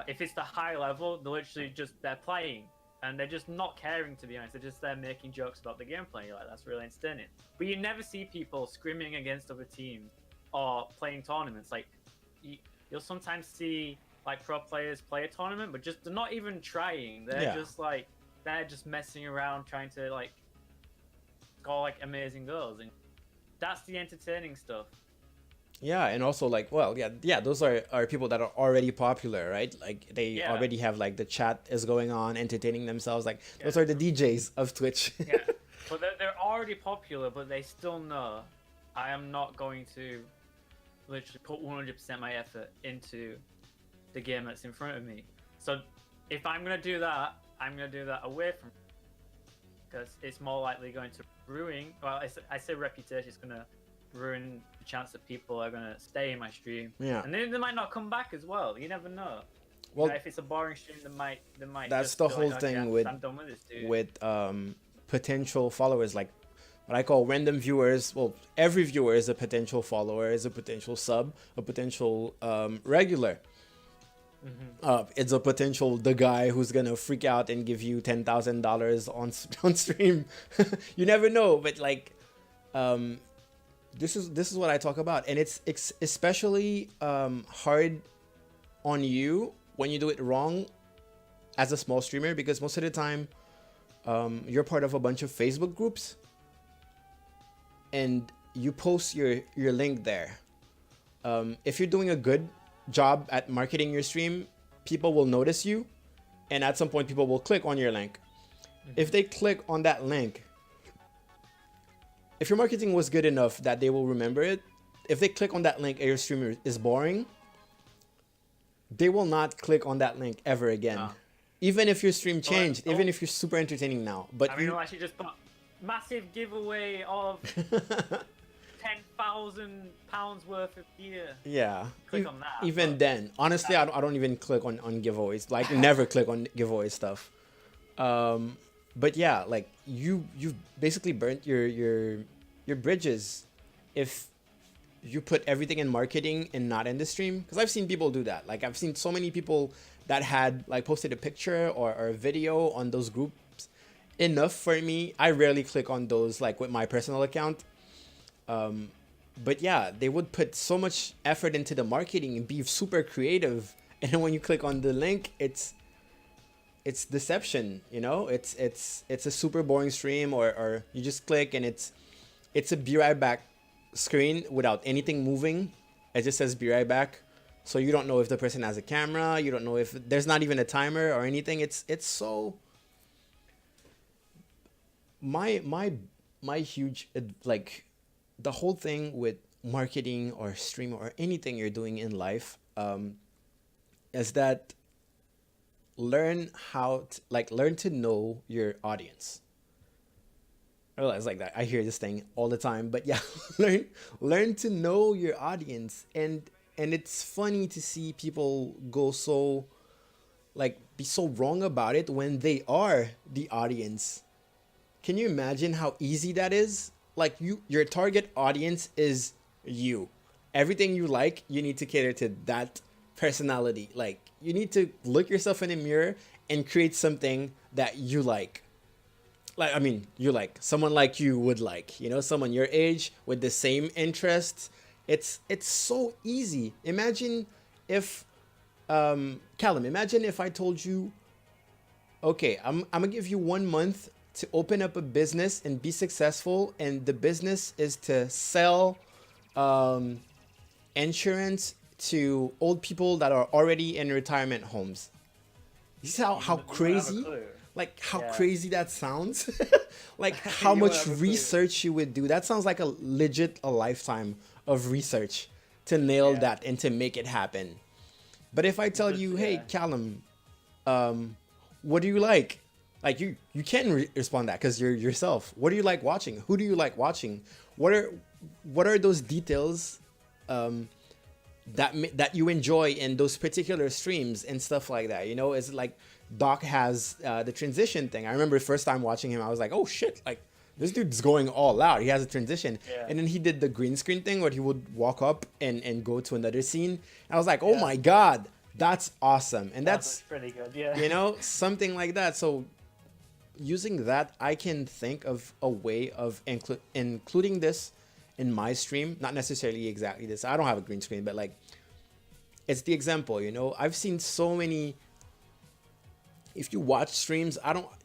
B: If it's the high level, they're playing. And they're just not caring, to be honest. They're just there making jokes about the gameplay. You're like, that's really entertaining. But you never see people screaming against other teams or playing tournaments. Like, you'll sometimes see like pro players play a tournament, but they're not even trying. They're just messing around, trying to like score like amazing goals, and that's the entertaining stuff.
A: Yeah, and also like, well, yeah, those are people that are already popular, right? Like they
B: Yeah,
A: already have like the chat is going on, entertaining themselves. Like
B: yeah,
A: those are the DJs of Twitch.
B: yeah. But they're already popular, but they still know I am not going to literally put 100% my effort into the game that's in front of me. So if I'm gonna do that, I'm gonna do that away from, because it's more likely going to ruin. Well, I say reputation. It's gonna ruin the chance that people are gonna stay in my stream.
A: Yeah.
B: And then they might not come back as well. You never know.
A: Well,
B: If it's a boring stream, they might.
A: that's
B: just
A: the
B: be
A: whole
B: like,
A: thing
B: okay,
A: with
B: I'm done with this dude.
A: potential followers, like what I call random viewers. Well, every viewer is a potential follower, is a potential sub, a potential regular. It's a potential the guy who's gonna freak out and give you $10,000 on stream. You never know, but like, this is what I talk about, and it's especially hard on you when you do it wrong as a small streamer, because most of the time you're part of a bunch of Facebook groups and you post your link there. If you're doing a good job at marketing your stream, people will notice you, and at some point people will click on your link. If they click on that link, if your marketing was good enough that they will remember it, if they click on that link and your streamer is boring, they will not click on that link ever again.
B: No.
A: Even if your stream changed, even if you're super entertaining now. But
B: I mean, you'll actually just put massive giveaway of £10,000 worth of gear.
A: yeah.
B: Click on that.
A: Even then, honestly, I don't even click on giveaways. Like never click on giveaway stuff. But yeah, like you basically burnt your bridges if you put everything in marketing and not in the stream. Because I've seen people do that. Like I've seen so many people that had like posted a picture or a video on those groups enough for me. I rarely click on those like with my personal account. But yeah, they would put so much effort into the marketing and be super creative, and then when you click on the link, it's deception. You know, it's a super boring stream, or you just click and it's a be right back screen without anything moving. It just says be right back, so you don't know if the person has a camera. You don't know if there's not even a timer or anything. It's so my huge like the whole thing with marketing or stream or anything you're doing in life is that learn to know your audience. I realize like that I hear this thing all the time, but yeah, learn to know your audience. And it's funny to see people go so like be so wrong about it when they are the audience. Can you imagine how easy that is? Like your target audience is you. Everything you like, you need to cater to that personality. Like you need to look yourself in the mirror and create something that you like. Like, I mean, you like someone like you would like, you know, someone your age with the same interests. It's so easy. Imagine if Callum, imagine if I told you, okay, I'm gonna give you 1 month to open up a business and be successful, and the business is to sell insurance to old people that are already in retirement homes. You see how crazy, like how crazy that sounds? Like how much research you would do. That sounds like a lifetime of research to nail that and to make it happen. But if I tell you, hey, Callum, what do you like? Like you can respond that because you're yourself. What do you like watching? Who do you like watching? What are those details that you enjoy in those particular streams and stuff like that? You know, it's like Doc has the transition thing. I remember the first time watching him, I was like, oh shit, like this dude's going all out. He has a transition. Yeah. And then he did the green screen thing where he would walk up and go to another scene. And I was like, oh my God, that's awesome. And that's
B: pretty good, yeah.
A: You know, something like that. So using that, I can think of a way of including this in my stream. Not necessarily exactly this. I don't have a green screen, but like it's the example, you know. I've seen so many. If you watch streams,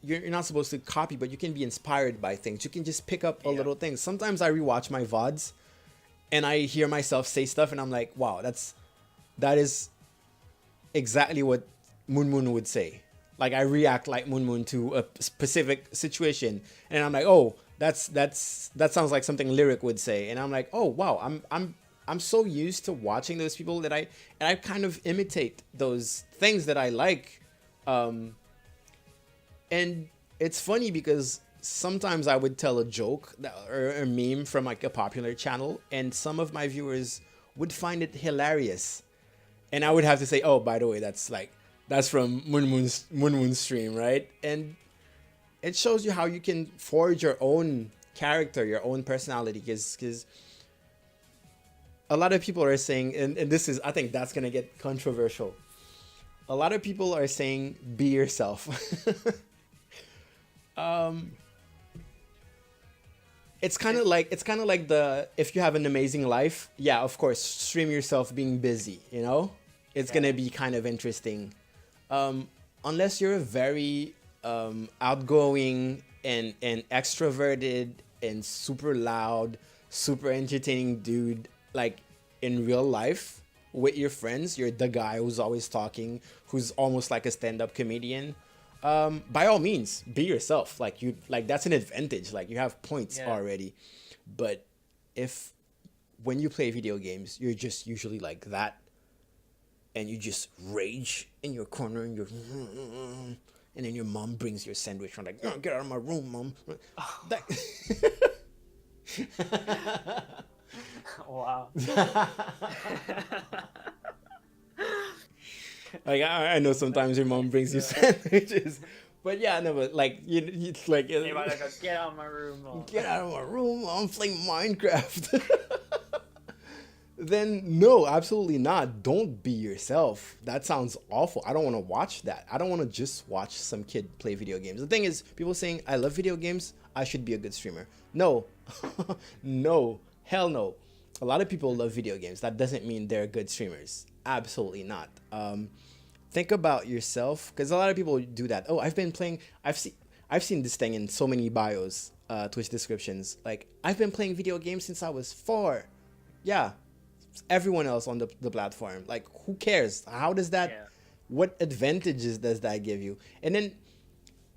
A: you're not supposed to copy, but you can be inspired by things. You can just pick up a little thing. Sometimes I rewatch my VODs and I hear myself say stuff, and I'm like, wow, that is exactly what Moon Moon would say. Like I react like Moon Moon to a specific situation, and I'm like, oh, that sounds like something Lyric would say, and I'm like, oh wow, I'm so used to watching those people that I kind of imitate those things that I like, and it's funny because sometimes I would tell a joke or a meme from like a popular channel, and some of my viewers would find it hilarious, and I would have to say, oh, by the way, that's from Moon Moon's stream, right? And it shows you how you can forge your own character, your own personality, because a lot of people are saying, and this is, I think that's gonna get controversial. A lot of people are saying, be yourself. It's kind of like the, if you have an amazing life, yeah, of course, stream yourself being busy, you know? It's gonna be kind of interesting. Unless you're a very outgoing and extroverted and super loud, super entertaining dude, like in real life with your friends, you're the guy who's always talking, who's almost like a stand-up comedian. By all means, be yourself. Like that's an advantage. Like you have points already. But if when you play video games, you're just usually like that, and you just rage in your corner, and and then your mom brings your sandwich. I'm like, oh, get out of my room, mom.
B: Wow.
A: Like I know sometimes your mom brings you sandwiches, but yeah, no, but like it's like
B: You might go, get out of my room, Mom.
A: Get out of my room, Mom. I'm playing Minecraft. Then no, absolutely not. Don't be yourself. That sounds awful. I don't want to watch that. I don't want to just watch some kid play video games. The thing is, people saying I love video games, I should be a good streamer. No, no, hell no. A lot of people love video games. That doesn't mean they're good streamers. Absolutely not. Think about yourself, because a lot of people do that. Oh, I've seen this thing in so many bios, Twitch descriptions. Like, I've been playing video games since I was 4. Yeah, everyone else on the platform. Like, who cares? How does that? What advantages does that give you? And then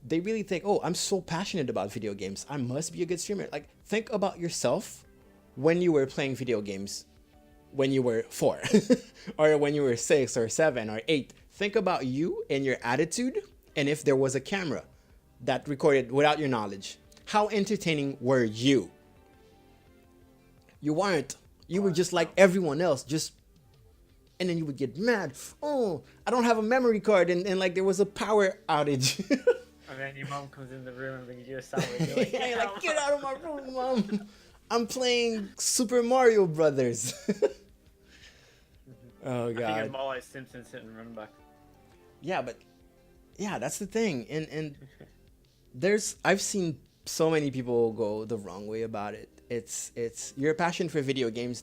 A: they really think, oh, I'm so passionate about video games, I must be a good streamer. Like, think about yourself when you were playing video games when you were 4 or when you were 6 or 7 or 8. Think about you and your attitude, and if there was a camera that recorded without your knowledge, how entertaining were you? You weren't. You were just like everyone else, and then you would get mad. Oh, I don't have a memory card, and like there was a power outage.
B: And then your mom comes in the room and brings you a sandwich.
A: You're like, get out of my room, Mom. I'm playing Super Mario Brothers. Oh God.
B: I think I'm always Simpsons sitting and run back.
A: Yeah, but yeah, that's the thing. And I've seen so many people go the wrong way about it. It's your passion for video games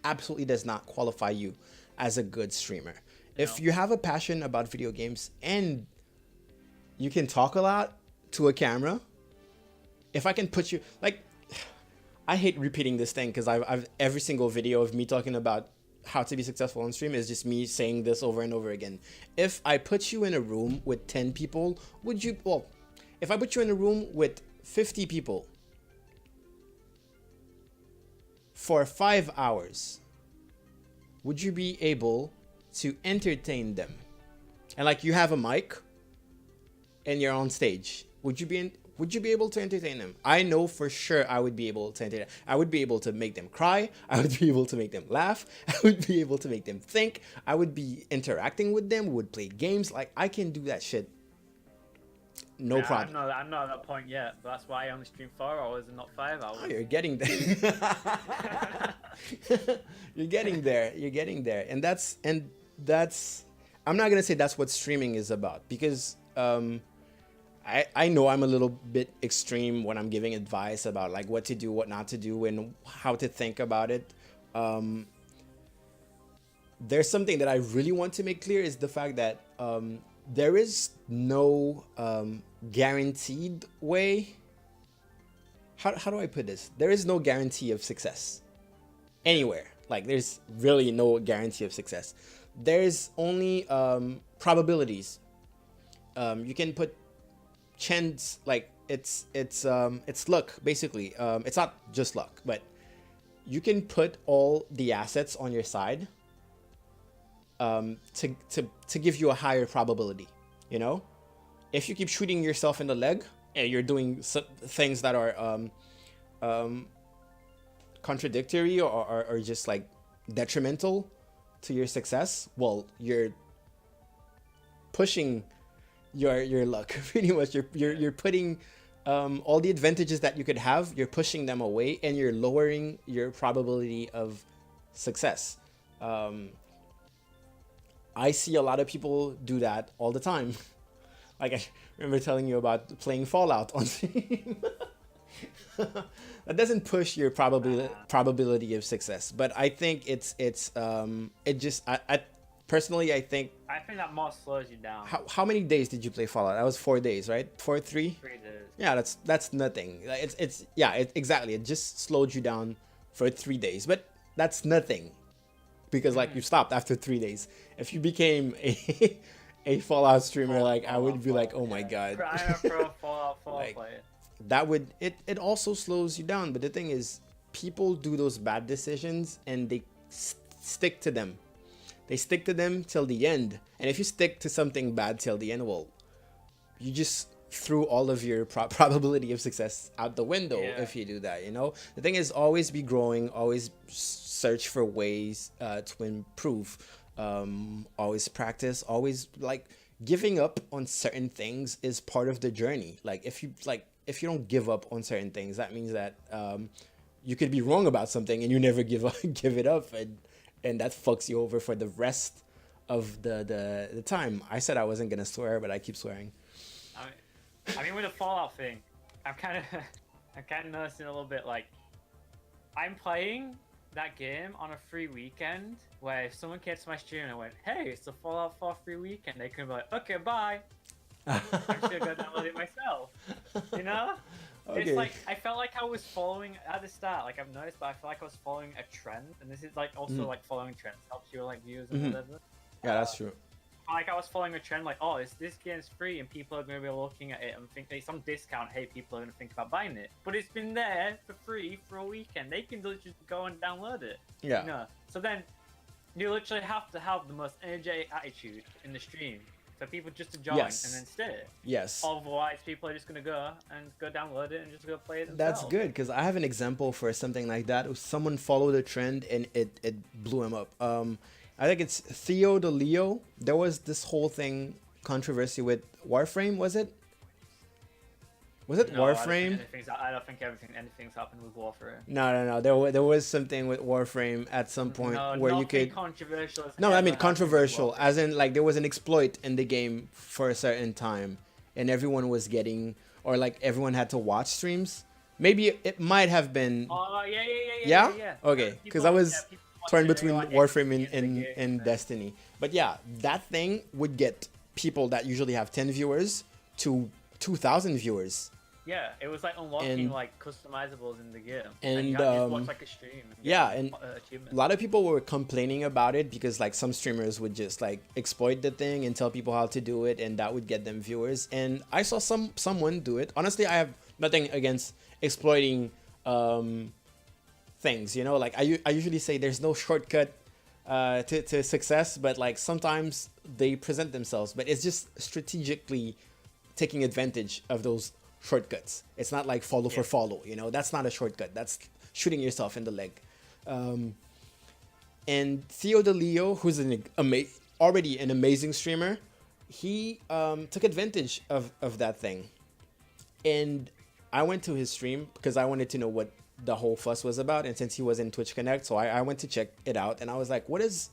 A: absolutely does not qualify you as a good streamer. No. If you have a passion about video games and you can talk a lot to a camera, if I can put you, like, I hate repeating this thing because I've every single video of me talking about how to be successful on stream is just me saying this over and over again. If I put you in a room with 10 people, if I put you in a room with 50 people for 5 hours, would you be able to entertain them? And like, you have a mic and you're on stage, would you be able to entertain them? I know for sure I would be able to entertain them. I would be able to make them cry. I would be able to make them laugh. I would be able to make them think. I would be interacting with them. We would play games. Like, I can do that shit. No problem.
B: I'm not at that point yet. But that's why I only stream 4 hours and not 5 hours.
A: Oh, you're getting there. You're getting there. You're getting there. And that's I'm not gonna say that's what streaming is about, because I know I'm a little bit extreme when I'm giving advice about like what to do, what not to do, and how to think about it. There's something that I really want to make clear, is the fact that there is no guaranteed way. How do I put this? There is no guarantee of success. anywhere. Like there's really no guarantee of success. There's only probabilities. You can put chance, like it's luck basically. It's not just luck, but you can put all the assets on your side to give you a higher probability. You know, if you keep shooting yourself in the leg and you're doing things that are contradictory or just like detrimental to your success, well, you're pushing your luck pretty much. You're putting all the advantages that you could have, you're pushing them away, and you're lowering your probability of success. I see a lot of people do that all the time. Like I remember telling you about playing Fallout on Steam. That doesn't push your probability of success, but I think it just I personally I think
B: that more slows you down.
A: How many days did you play Fallout? That was 4 days, right? 3
B: days.
A: Yeah, that's nothing. Exactly. It just slowed you down for 3 days, but that's nothing because like you stopped after 3 days. If you became a Fallout streamer, like I would be like, oh my god.
B: I'm a pro Fallout
A: like,
B: player.
A: That would it also slows you down. But the thing is, people do those bad decisions and they stick to them. They stick to them till the end. And if you stick to something bad till the end, well, you just threw all of your probability of success out the window if you do that, you know? The thing is, always be growing, always search for ways to improve, always practice, always like giving up on certain things is part of the journey. Like if you don't give up on certain things, that means that you could be wrong about something and you never give it up, and that fucks you over for the rest of the time. I said I wasn't gonna swear, but I keep swearing.
B: I mean with the Fallout thing, I'm kind of noticing a little bit like I'm playing that game on a free weekend where if someone came to my stream and I went, hey, it's the Fallout 4 free weekend, they could be like, okay, bye. I'm just gonna go download it myself. You know? Okay. It's like I felt like I was following at the start, like I've noticed, but I feel like I was following a trend, and this is like also like following trends helps you like views and whatever.
A: Yeah, that's true.
B: Like I was following a trend, like this game's free, and people are gonna be looking at it and think there's some discount. Hey, people are gonna think about buying it, but it's been there for free for a weekend. They can just go and download it.
A: Yeah.
B: You know? So then you literally have to have the most energetic attitude in the stream for people just to join and then stay.
A: Yes.
B: Otherwise, people are just gonna go download it and just go play it themselves.
A: That's good because I have an example for something like that. Someone followed a trend and it blew him up. I think it's Theo the Leo. There was this whole thing controversy with Warframe. Was it? Was it Warframe?
B: I don't think anything's happened with Warframe.
A: No. There was something with Warframe at some point where you could.
B: Controversial.
A: No, I mean controversial, as in like there was an exploit in the game for a certain time, and everyone was getting, or like everyone had to watch streams. Maybe it might have been.
B: Oh yeah.
A: Okay, because I was torn between Warframe and Destiny, but yeah, that thing would get people that usually have 10 viewers to 2,000 viewers.
B: Yeah, it was like unlocking like customizables in the game,
A: and
B: you had to watch like a stream.
A: And a lot of people were complaining about it because like some streamers would just like exploit the thing and tell people how to do it, and that would get them viewers. And I saw someone do it. Honestly, I have nothing against exploiting things. You know, like I usually say there's no shortcut to success, but like sometimes they present themselves. But it's just strategically taking advantage of those shortcuts. It's not like follow for follow, you know. That's not a shortcut. That's shooting yourself in the leg. And Theo the Leo, who's already an amazing streamer, he took advantage of that thing. And I went to his stream because I wanted to know what the whole fuss was about. And since he was in Twitch Connect, so I went to check it out. And I was like, what is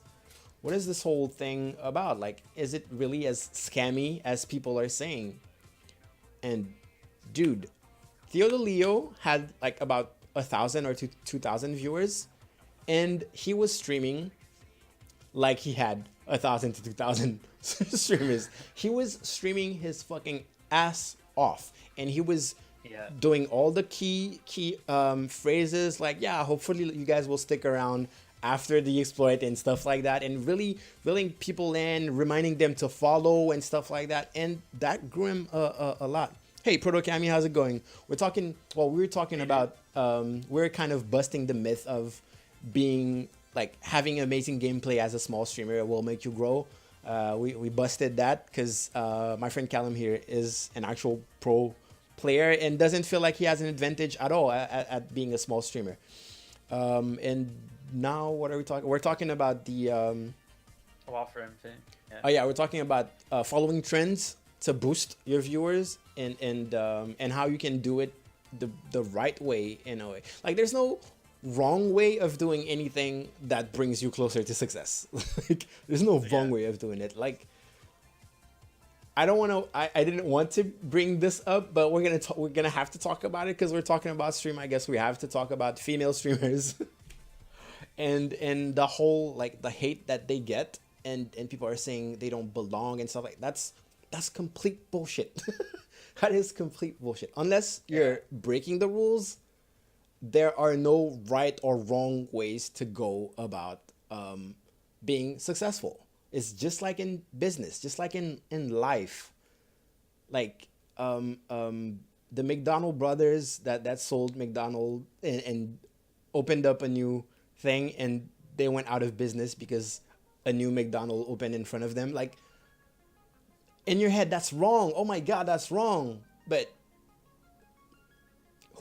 A: this whole thing about? Like, is it really as scammy as people are saying? And dude, Theo the Leo had like about 1,000 or 2,000 viewers, and he was streaming like he had 1,000 to 2,000 streamers. He was streaming his fucking ass off, and he was
B: Yeah.
A: doing all the key phrases like, yeah, hopefully you guys will stick around after the exploit and stuff like that, and really reeling people in, reminding them to follow and stuff like that, and that grew him a lot. Hey, Proto Cami, how's it going? We were talking about we're kind of busting the myth of being like having amazing gameplay as a small streamer will make you grow. We busted that because my friend Callum here is an actual pro player and doesn't feel like he has an advantage at all at being a small streamer. And now what are we talking? We're talking about the
B: Warframe thing. Yeah.
A: oh yeah, we're talking about following trends to boost your viewers and how you can do it the right way in a way. Like there's no wrong way of doing anything that brings you closer to success. Like there's no wrong way of doing it. Like I don't want to. I didn't want to bring this up, but we're gonna have to talk about it because we're talking about stream. I guess we have to talk about female streamers, and the whole like the hate that they get, and people are saying they don't belong and stuff like that's complete bullshit. That is complete bullshit. Unless you're breaking the rules, there are no right or wrong ways to go about being successful. It's just like in business, just like in life. Like the McDonald brothers that sold McDonald and opened up a new thing, and they went out of business because a new McDonald opened in front of them. Like in your head, that's wrong. Oh my God, that's wrong. But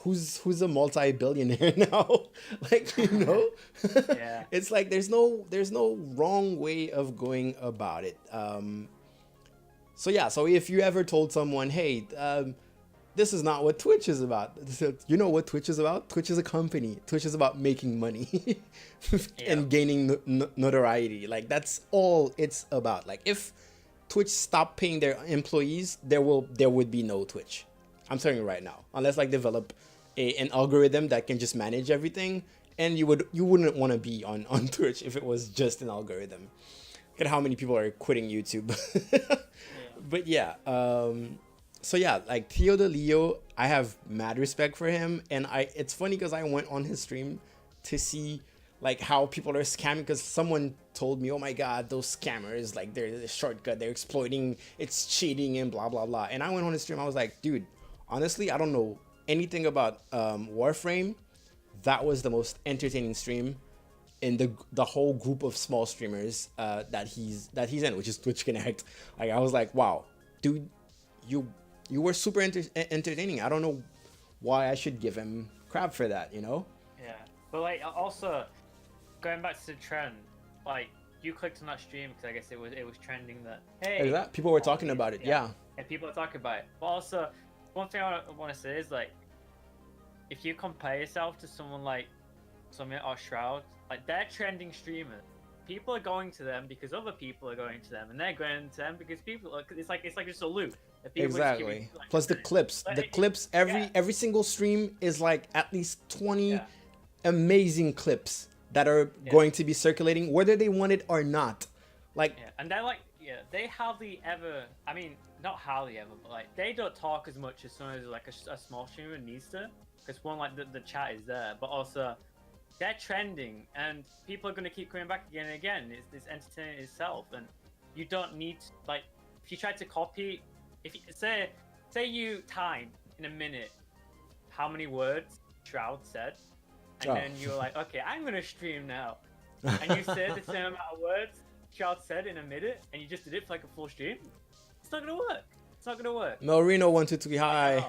A: who's a multi-billionaire now? Like, you know?
B: Yeah.
A: It's like there's no wrong way of going about it. So yeah, so if you ever told someone, hey, this is not what Twitch is about. You know what Twitch is about? Twitch is a company. Twitch is about making money and gaining notoriety. Like that's all it's about. Like if Twitch stopped paying their employees, there would be no Twitch. I'm telling you right now, unless like develop an algorithm that can just manage everything, and you wouldn't want to be on Twitch if it was just an algorithm. Look at how many people are quitting YouTube. But yeah, so yeah, like Theo de Leo, I have mad respect for him, and it's funny because I went on his stream to see like how people are scamming, because someone told me, oh my God, those scammers, like they're the shortcut, they're exploiting, it's cheating and blah blah blah. And I went on his stream, I was like, dude, honestly, I don't know anything about Warframe. That was the most entertaining stream in the whole group of small streamers that he's in, which is Twitch Connect. Like I was like, wow, dude, you were super entertaining. I don't know why I should give him crap for that, you know?
B: Yeah, but like also going back to the trend, like you clicked on that stream because I guess it was trending that hey,
A: that people were talking about it, yeah.
B: And people are talking about it. But also one thing I want to say is like if you compare yourself to someone like Summit or Shroud, like they're trending streamers. People are going to them because other people are going to them, and they're going to them because people are. It's like just a loop.
A: Exactly. Plus the clips. The clips. Every single stream is like at least 20 amazing clips that are going to be circulating, whether they want it or not. Like.
B: Yeah, and they're like, they hardly ever. I mean, not hardly ever, but like they don't talk as much as soon as like a small streamer needs to, because one, like the chat is there, but also they're trending, and people are going to keep coming back again and again. It's entertaining itself, and you don't need to, like, if you try to copy, if you say you time in a minute how many words Shroud said, and then you're like, okay, I'm going to stream now, and you say the same amount of words Shroud said in a minute, and you just did it for like a full stream, it's not going to work. It's not going to work.
A: Melrino 123, hi.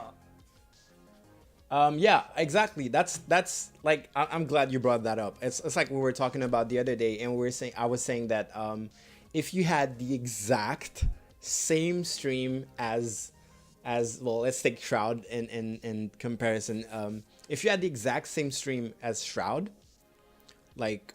A: Yeah, exactly. That's like I'm glad you brought that up. It's like we were talking about the other day, and I was saying that if you had the exact same stream as well, let's take Shroud in comparison. If you had the exact same stream as Shroud, like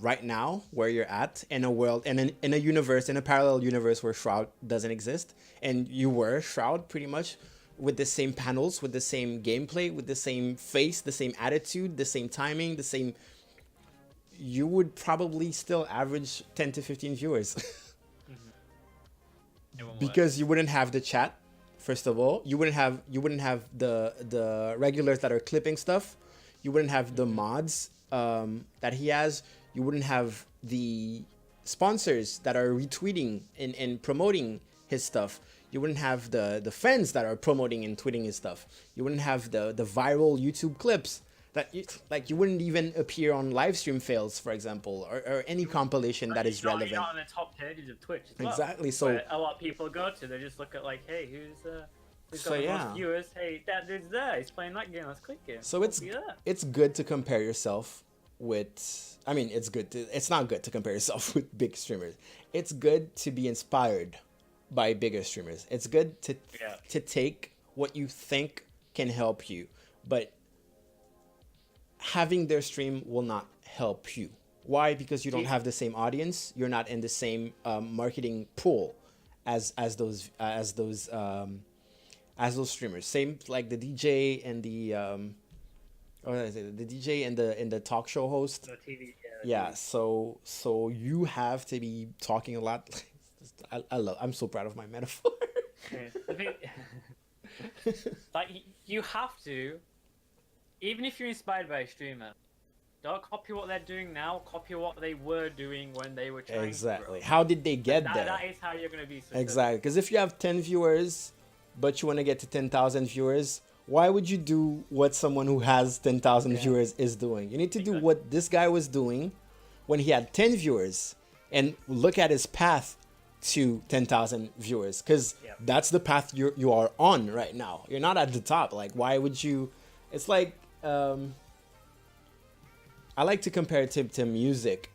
A: right now where you're at in a world in a universe, in a parallel universe where Shroud doesn't exist, and you were Shroud pretty much, with the same panels, with the same gameplay, with the same face, the same attitude, the same timing, you would probably still average 10 to 15 viewers. Because you wouldn't have the chat, First of all, you wouldn't have the regulars that are clipping stuff. You wouldn't have the mods that he has. You wouldn't have the sponsors that are retweeting and promoting his stuff. You wouldn't have the fans that are promoting and tweeting his stuff. You wouldn't have the viral YouTube clips that you wouldn't even appear on live stream fails, for example, or any compilation that is relevant.
B: You're not on the top pages of Twitch as well.
A: Exactly. So
B: where a lot of people go to, they just look at like, hey, who's got the most viewers? Hey, that dude's there. He's playing that game. Let's click him.
A: So it's good to compare yourself with. I mean, it's not good to compare yourself with big streamers. It's good to be inspired by bigger streamers. It's good to take what you think can help you, but having their stream will not help you. Why? Because you don't have the same audience. You're not in the same marketing pool as those streamers. Same like the DJ and the the DJ and the talk show host.
B: The TV,
A: yeah. So you have to be talking a lot. I'm so proud of my metaphor.
B: Like you have to, even if you're inspired by a streamer, don't copy what they're doing now. Copy what they were doing when they were trying.
A: Exactly. How did they get there?
B: That is how you're gonna be successful.
A: Exactly. Because if you have 10 viewers, but you want to get to 10,000 viewers, why would you do what someone who has 10,000 viewers is doing? You need to do what this guy was doing when he had 10 viewers, and look at his path to 10,000 viewers, because that's the path you are on right now. You're not at the top. Like, why would you? It's like I like to compare it to music.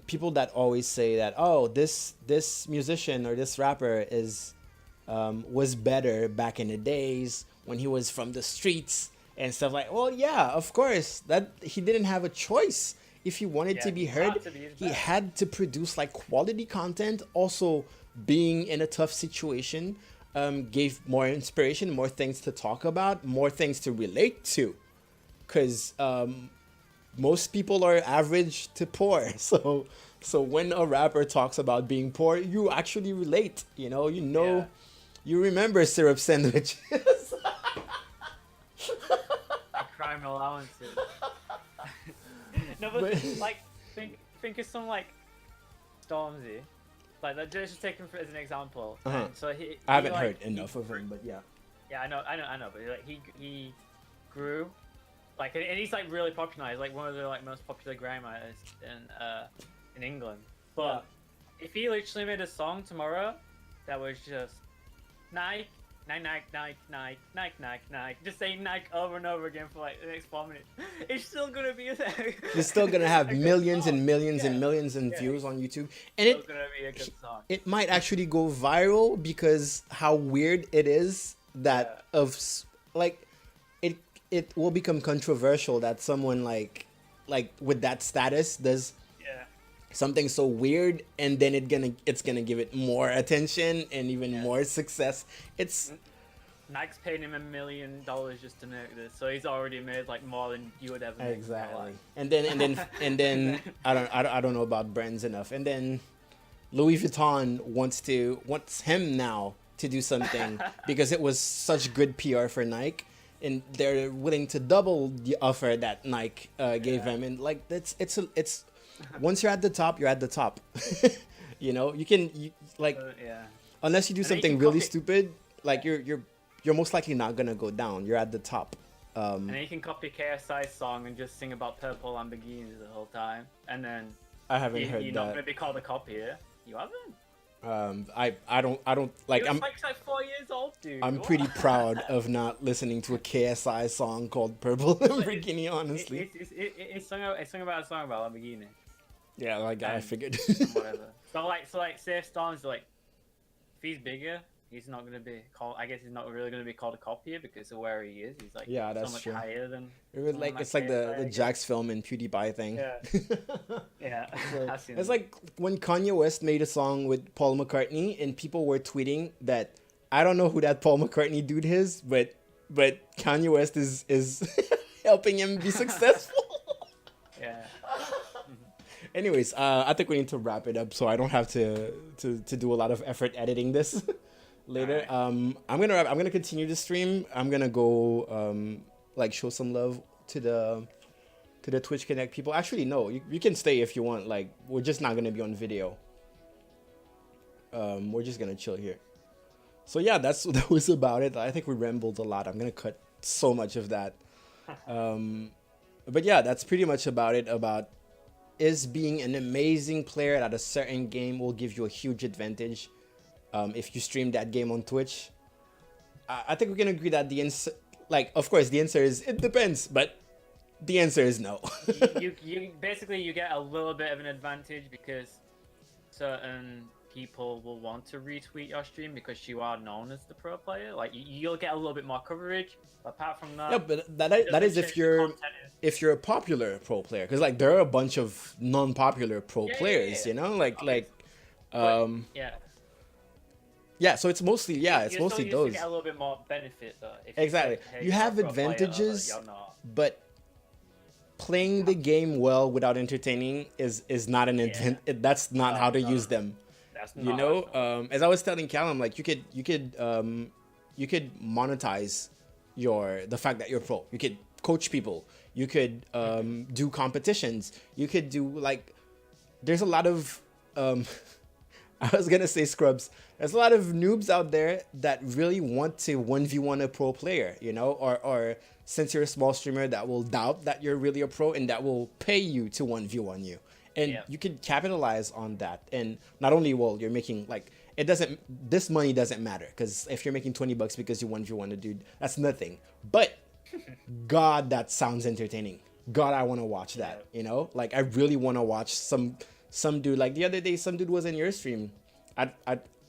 A: People that always say that, oh, this musician or this rapper was better back in the days when he was from the streets and stuff like. Well, yeah, of course, that he didn't have a choice. If he wanted to be heard, he had to produce like quality content. Also, being in a tough situation gave more inspiration, more things to talk about, more things to relate to. Because most people are average to poor. So when a rapper talks about being poor, you actually relate. You remember syrup sandwiches.
B: Crime allowances. No, but like think of some like Stormzy, like just take him as an example.
A: Uh-huh.
B: So
A: I haven't heard enough of him, but yeah.
B: Yeah, I know, but like he grew, like, and he's like really popular. He's like one of the like most popular grime artists in England. But if he literally made a song tomorrow that was just Nike, just saying Nike over and over again for like the next 4 minutes, it's still gonna be
A: You're still gonna have millions and millions and millions in views on YouTube, and
B: it's gonna be a good song.
A: It might actually go viral because how weird it is that it will become controversial that someone like with that status does something so weird, and then it's gonna give it more attention and even more success. It's
B: Nike's paying him $1 million just to make this, so he's already made like more than you would ever make.
A: Exactly. And then I don't know about brands enough. And then Louis Vuitton wants him now to do something because it was such good PR for Nike, and they're willing to double the offer that Nike gave him. And like it's once you're at the top, you're at the top. You can unless you do something really stupid, like you're most likely not gonna go down. You're at the top.
B: And then you can copy KSI's song and just sing about purple Lamborghinis the whole time, and then
A: I haven't heard
B: you're
A: that.
B: not gonna be called a copier. You haven't.
A: I don't like.
B: I'm like 4 years old, dude.
A: I'm pretty proud of not listening to a KSI song called Purple Lamborghini. Honestly,
B: it's sung about a song about Lamborghini.
A: Yeah, like I figured.
B: Whatever. So like, say Storm's like, if he's bigger, he's not gonna be called. I guess he's not really gonna be called a copier because of where he is. He's like
A: that's
B: so much
A: true.
B: higher than.
A: It was like it's like the Jax film and PewDiePie thing.
B: Yeah.
A: It's like when Kanye West made a song with Paul McCartney, and people were tweeting that I don't know who that Paul McCartney dude is, but Kanye West is helping him be successful.
B: Yeah.
A: Anyways, I think we need to wrap it up so I don't have to do a lot of effort editing this. later.
B: Alright.
A: I'm gonna continue the stream. I'm gonna go like show some love to the Twitch Connect people. Actually, no, you can stay if you want. Like, we're just not gonna be on video. We're just gonna chill here. So yeah, that was about it. I think we rambled a lot. I'm gonna cut so much of that. But yeah, that's pretty much about it. About is being an amazing player at a certain game will give you a huge advantage if you stream that game on Twitch. I think we can agree that the answer, like, of course, the answer is it depends, but the answer is no.
B: You basically you get a little bit of an advantage because certain people will want to retweet your stream because you are known as the pro player. Like you'll get a little bit more coverage. But apart from that,
A: Yeah, but that is if you're a popular pro player, because like there are a bunch of non-popular pro players, you know,
B: yeah.
A: Yeah, so it's mostly it's
B: You
A: mostly
B: still
A: those.
B: get a little bit more benefit though. If
A: Exactly.
B: say, hey,
A: You have
B: you're a pro player,
A: advantages,
B: you're not.
A: but playing the game well without entertaining is not an advantage. That's not how to use them.
B: That's
A: You
B: not.
A: know, as I was telling Callum, like you could monetize the fact that you're pro. You could coach people. You could do competitions. You could do like there's a lot of I was gonna say scrubs. There's a lot of noobs out there that really want to 1v1 a pro player, you know, or since you're a small streamer that will doubt that you're really a pro and that will pay you to 1v1 you. And you could capitalize on that. And not only you're making like this money doesn't matter because if you're making $20 because you 1v1 a dude, that's nothing. But God, that sounds entertaining. God, I want to watch that, you know? Like I really want to watch some dude. Like the other day some dude was in your stream.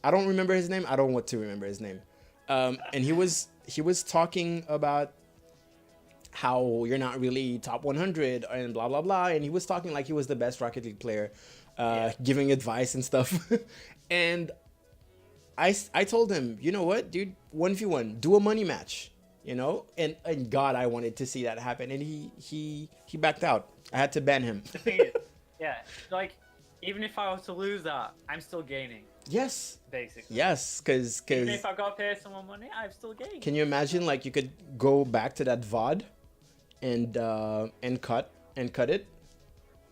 A: I don't remember his name. I don't want to remember his name. And he was talking about how you're not really top 100 and blah blah blah, and he was talking like he was the best Rocket League player, giving advice and stuff. And I told him, you know what, dude, 1v1, do a money match, you know. And God, I wanted to see that happen, and he backed out. I had to ban him.
B: The thing is, like even if I was to lose that, I'm still gaining.
A: Yes.
B: Basically.
A: Yes, because
B: even if I gotta pay someone money, I'm still gaining.
A: Can you imagine like you could go back to that VOD and cut it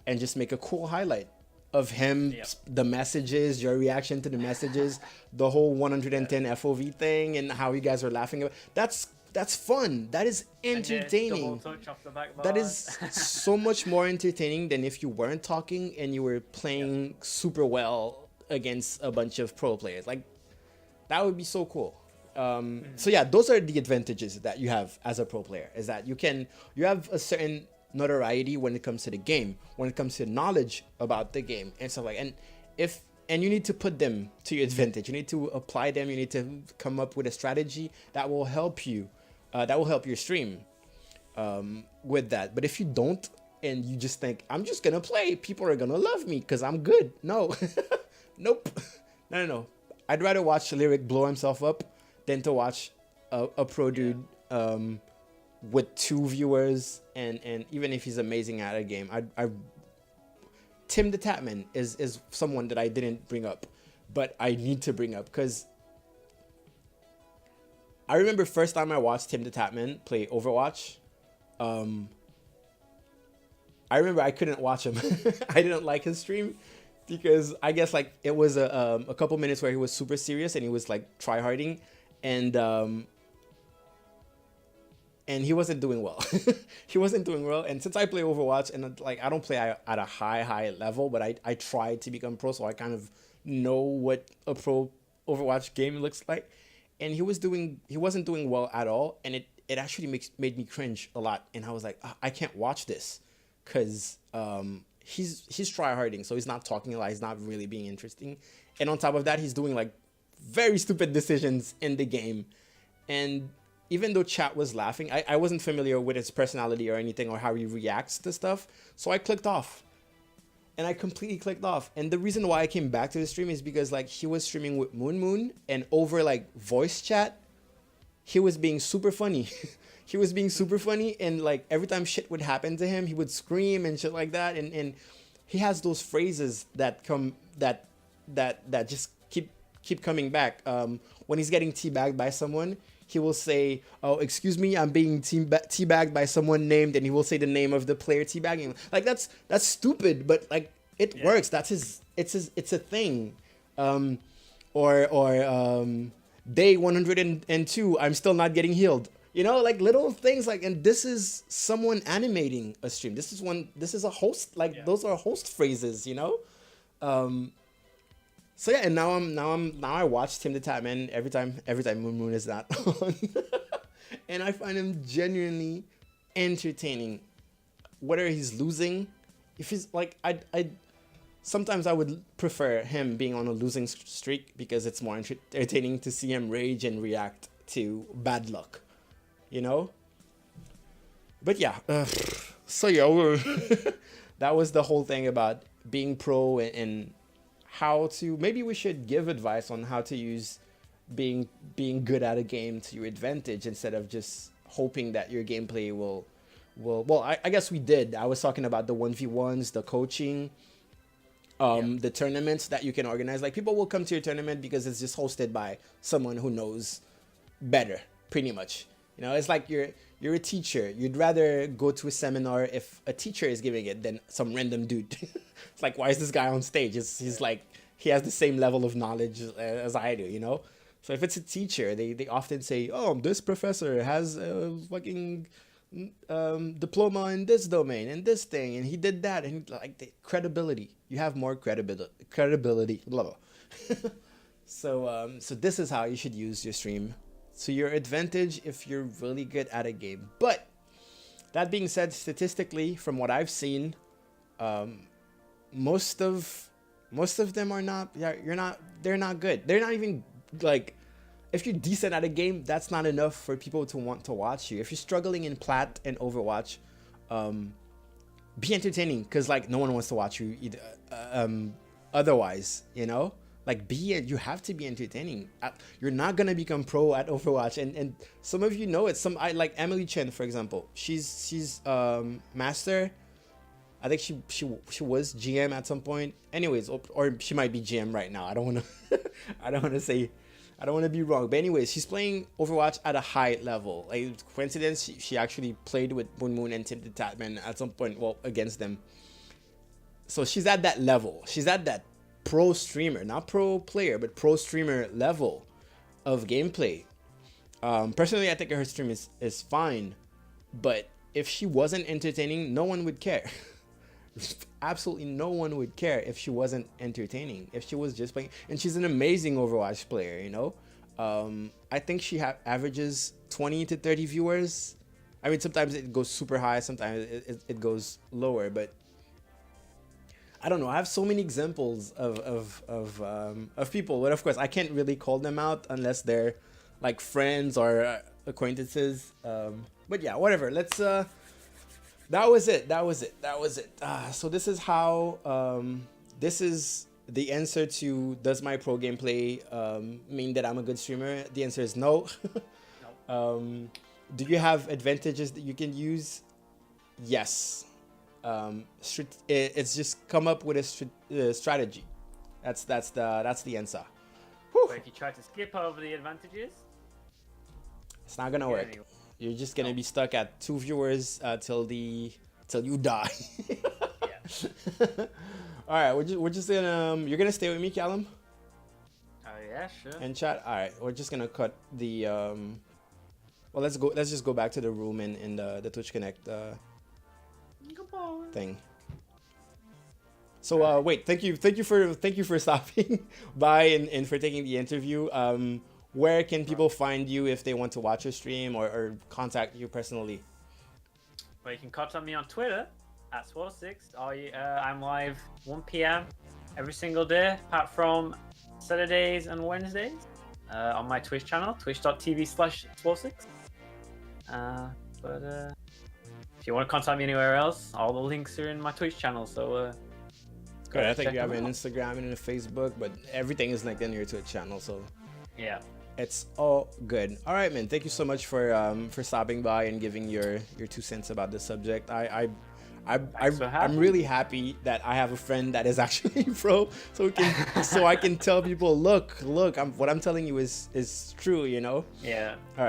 A: and just make a cool highlight of him, the messages, your reaction to the messages, the whole 110 FOV thing, and how you guys are laughing about. That's fun. That is entertaining. That is so much more entertaining than if you weren't talking and you were playing super well against a bunch of pro players. Like that would be so cool. So yeah, those are the advantages that you have as a pro player, is that you have a certain notoriety when it comes to the game, when it comes to knowledge about the game and stuff like, and you need to put them to your advantage. You need to apply them. You need to come up with a strategy that will help you, that will help your stream with that. But if you don't, and you just think, I'm just gonna play, people are gonna love me because I'm good. No, nope, no. I'd rather watch Lyric blow himself up than to watch a pro dude with 2 viewers, and even if he's amazing at a game. Tim the Tatman is someone that I didn't bring up, but I need to bring up because I remember first time I watched Tim the Tatman play Overwatch. I remember I couldn't watch him. I didn't like his stream because I guess like it was a couple minutes where he was super serious and he was like tryharding, and he wasn't doing well. He wasn't doing well. And since I play Overwatch and like I don't play at a high level, but I tried to become pro, so I kind of know what a pro Overwatch game looks like. And he wasn't doing well at all, and it actually made me cringe a lot. And I was like, I can't watch this because he's tryharding, so he's not talking a lot, he's not really being interesting. And on top of that, he's doing like very stupid decisions in the game. And even though chat was laughing, I wasn't familiar with his personality or anything or how he reacts to stuff. So I clicked off. And I completely clicked off. And the reason why I came back to the stream is because like he was streaming with Moon, and over like voice chat, he was being super funny. He was being super funny, and like every time shit would happen to him, he would scream and shit like that. And he has those phrases that come that just keep keep coming back. When he's getting teabagged by someone, he will say, "Oh, excuse me, I'm being teabagged by someone named," and he will say the name of the player teabagging. Like that's stupid, but like it works. That's his. It's a thing. Or day 102, I'm still not getting healed. You know, like little things like, and this is someone animating a stream. This is a host, like those are host phrases, you know? So yeah, and now I watch Tim the Tatman every time Moon is not on. And I find him genuinely entertaining. Whether he's losing, if he's like, sometimes I would prefer him being on a losing streak because it's more entertaining to see him rage and react to bad luck, you know? But yeah, so yeah, that was the whole thing about being pro and how to, maybe we should give advice on how to use being good at a game to your advantage instead of just hoping that your gameplay will well, I guess we did. I was talking about the 1v1s, the coaching, the tournaments that you can organize. Like people will come to your tournament because it's just hosted by someone who knows better, pretty much. You know, it's like you're a teacher. You'd rather go to a seminar if a teacher is giving it than some random dude. It's like, why is this guy on stage? He's like, he has the same level of knowledge as I do, you know? So if it's a teacher, they often say, oh, this professor has a fucking diploma in this domain and this thing, and he did that, and like the credibility. You have more credibility, blah, blah. So this is how you should use your stream to your advantage if you're really good at a game. But that being said, statistically, from what I've seen, most of them are not. They're not good. They're not even like. If you're decent at a game, that's not enough for people to want to watch you. If you're struggling in Plat and Overwatch, be entertaining, because like no one wants to watch you either. Otherwise, you know. Like you have to be entertaining. You're not gonna become pro at Overwatch, and some of you know it. I like Emily Chen, for example. She's master. I think she was GM at some point. Anyways, or she might be GM right now. I don't wanna I don't wanna be wrong. But anyways, she's playing Overwatch at a high level. Like coincidence, she actually played with Moon and Tim the Tatman at some point. Well, against them. So she's at that level. She's at that pro streamer, not pro player, but pro streamer level of gameplay. Personally, I think her stream is fine, but if she wasn't entertaining, no one would care. Absolutely no one would care if she wasn't entertaining, if she was just playing. And she's an amazing Overwatch player, you know. I think she averages 20 to 30 viewers. I mean, sometimes it goes super high, sometimes it goes lower, but I don't know. I have so many examples of people, but of course I can't really call them out unless they're like friends or acquaintances. But yeah, whatever. Let's. That was it. So this is how. This is the answer to, does my pro gameplay mean that I'm a good streamer? The answer is no. No. Do you have advantages that you can use? Yes. It's just come up with a strategy. That's the answer.
B: But if you try to skip over the advantages,
A: it's not gonna work. Anyway. You're just gonna be stuck at 2 viewers till you die. Yeah. All right, we're just gonna you're gonna stay with me, Callum.
B: Yeah, sure.
A: And chat. All right, we're just gonna cut the Well, let's just go back to the room in the Twitch Connect thing. So wait, thank you for stopping by and for taking the interview. Where can people find you if they want to watch your stream or contact you personally?
B: Well, you can contact me on Twitter at Swar6. I'm live 1 p.m. every single day, apart from Saturdays and Wednesdays, on my Twitch channel, twitch.tv/Swar6. If you want to contact me anywhere else, all the links are in my Twitch channel. So
A: good. I think you have an Instagram and a Facebook, but everything is linked in your Twitch channel. So
B: yeah,
A: it's all good. All right, man. Thank you so much for stopping by and giving your 2 cents about the subject. I I'm really happy that I have a friend that is actually pro, so I can tell people, look, what I'm telling you is true, you know.
B: Yeah.
A: All right.